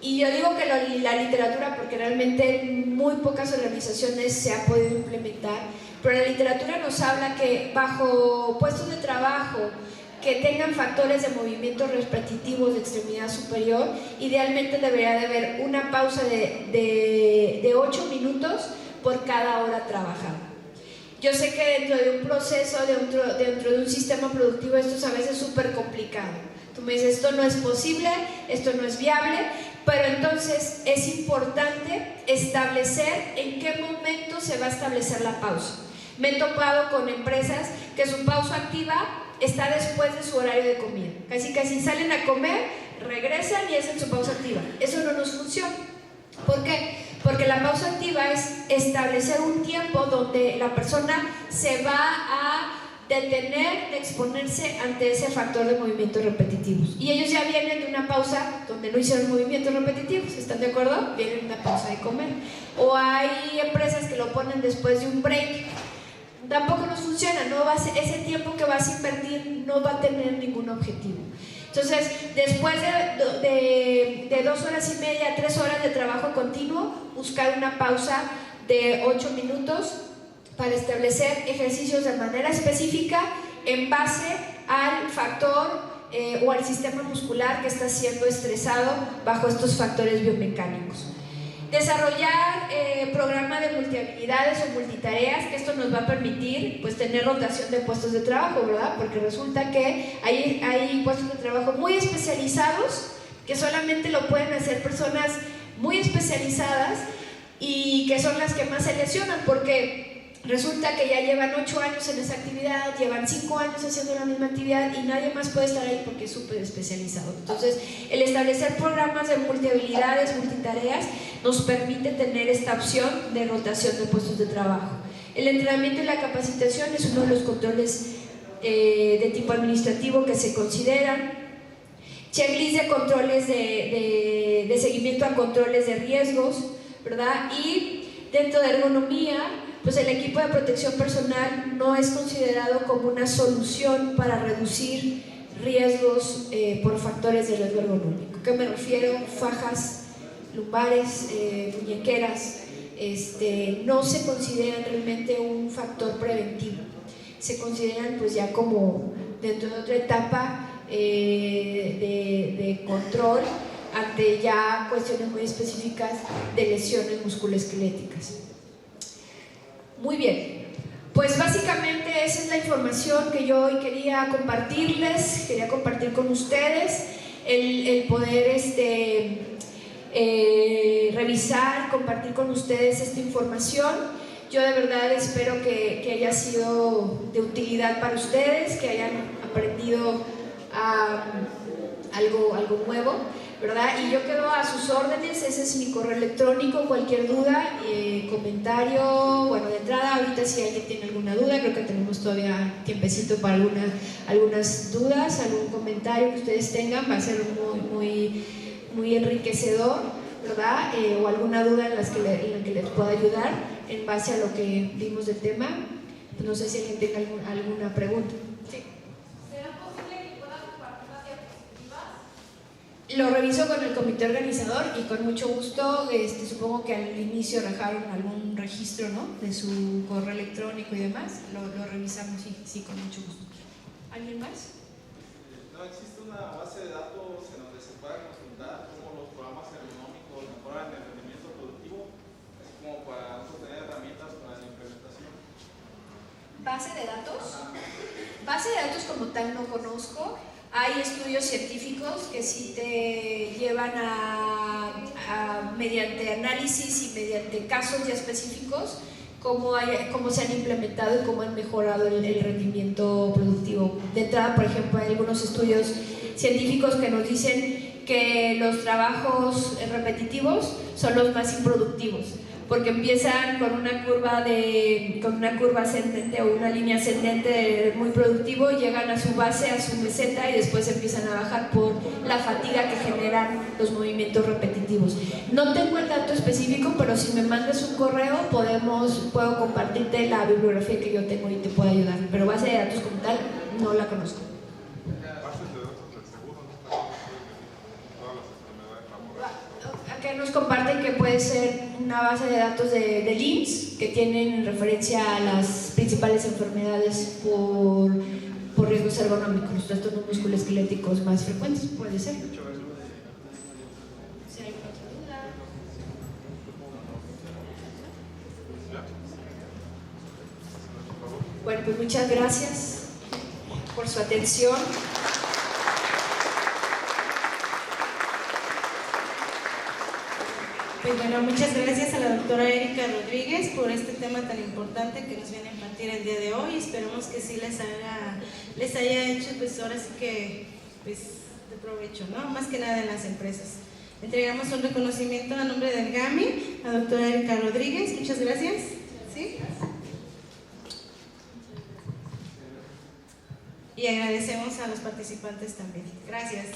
y yo digo que la literatura porque realmente en muy pocas organizaciones se ha podido implementar, pero la literatura nos habla que bajo puestos de trabajo que tengan factores de movimiento repetitivos de extremidad superior, idealmente debería de haber una pausa de 8 minutos por cada hora trabajada. Yo sé que dentro de un proceso, dentro de un sistema productivo, esto es a veces súper complicado. Tú me dices, esto no es posible, esto no es viable, pero entonces es importante establecer en qué momento se va a establecer la pausa. Me he topado con empresas que su pausa activa está después de su horario de comida. Casi salen a comer, regresan y hacen su pausa activa. Eso no nos funciona. ¿Por qué? Porque la pausa activa es establecer un tiempo donde la persona se va a detener de exponerse ante ese factor de movimientos repetitivos. Y ellos ya vienen de una pausa donde no hicieron movimientos repetitivos, ¿están de acuerdo? Vienen de una pausa de comer. O hay empresas que lo ponen después de un break. Tampoco nos funciona, ese tiempo que vas a invertir no va a tener ningún objetivo. Entonces, después de 2 horas y media, 3 horas de trabajo continuo, buscar una pausa de 8 minutos para establecer ejercicios de manera específica en base al factor o al sistema muscular que está siendo estresado bajo estos factores biomecánicos. Desarrollar programa de multihabilidades o multitareas, que esto nos va a permitir pues tener rotación de puestos de trabajo, ¿verdad? Porque resulta que hay puestos de trabajo muy especializados que solamente lo pueden hacer personas muy especializadas y que son las que más se lesionan, porque resulta que ya llevan 8 años en esa actividad, llevan 5 años haciendo la misma actividad y nadie más puede estar ahí porque es súper especializado. Entonces, el establecer programas de multihabilidades, multitareas, nos permite tener esta opción de rotación de puestos de trabajo. El entrenamiento y la capacitación es uno de los controles de tipo administrativo que se consideran. Checklist de controles de seguimiento a controles de riesgos, ¿verdad? Y dentro de ergonomía, pues el equipo de protección personal no es considerado como una solución para reducir riesgos por factores de riesgo ergonómico. ¿Qué me refiero? Fajas lumbares, muñequeras, no se consideran realmente un factor preventivo, se consideran pues ya como dentro de otra etapa de control ante ya cuestiones muy específicas de lesiones musculoesqueléticas. Muy bien, pues básicamente esa es la información que yo hoy quería compartirles, quería compartir con ustedes, el poder revisar, compartir con ustedes esta información. Yo de verdad espero que haya sido de utilidad para ustedes, que hayan aprendido algo nuevo, ¿verdad? Y yo quedo a sus órdenes, ese es mi correo electrónico, cualquier duda, comentario, bueno, de entrada ahorita si alguien tiene alguna duda, creo que tenemos todavía tiempecito para algunas dudas, algún comentario que ustedes tengan, va a ser muy enriquecedor, ¿verdad? O alguna duda en la que les pueda ayudar en base a lo que vimos del tema. No sé si alguien tenga alguna pregunta. Sí. ¿Será posible que pueda compartir las diapositivas? Lo reviso con el comité organizador y con mucho gusto, supongo que al inicio dejaron algún registro, ¿no? De su correo electrónico y demás, lo revisamos, sí, con mucho gusto. ¿Alguien más? ¿No existe una base de datos en donde se pueda consultar cómo los programas ergonómicos mejoran el rendimiento productivo? Es como para tener herramientas para la implementación. ¿Base de datos? Base de datos como tal no conozco. Hay estudios científicos que sí te llevan a mediante análisis y mediante casos ya específicos, cómo se han implementado y cómo han mejorado el rendimiento productivo. De entrada, por ejemplo, hay algunos estudios científicos que nos dicen que los trabajos repetitivos son los más improductivos, porque empiezan con una curva ascendente o una línea ascendente muy productivo, llegan a su base, a su meseta y después empiezan a bajar por la fatiga que generan los movimientos repetitivos. No tengo el dato específico, pero si me mandas un correo puedo compartirte la bibliografía que yo tengo y te puedo ayudar, pero base de datos como tal no la conozco. Acá nos comparten que puede ser una base de datos del IMSS que tienen referencia a las principales enfermedades por riesgos ergonómicos, los trastornos musculoesqueléticos más frecuentes, puede ser. Si hay otra duda. Bueno, pues muchas gracias por su atención. Pues bueno, muchas gracias a la doctora Erika Rodríguez por este tema tan importante que nos viene a impartir el día de hoy. Esperemos que sí les haya hecho, pues ahora sí que, pues, de provecho, ¿no? Más que nada en las empresas. Entregamos un reconocimiento a nombre del GAMI, a la doctora Erika Rodríguez. Muchas gracias. ¿Sí? Y agradecemos a los participantes también. Gracias.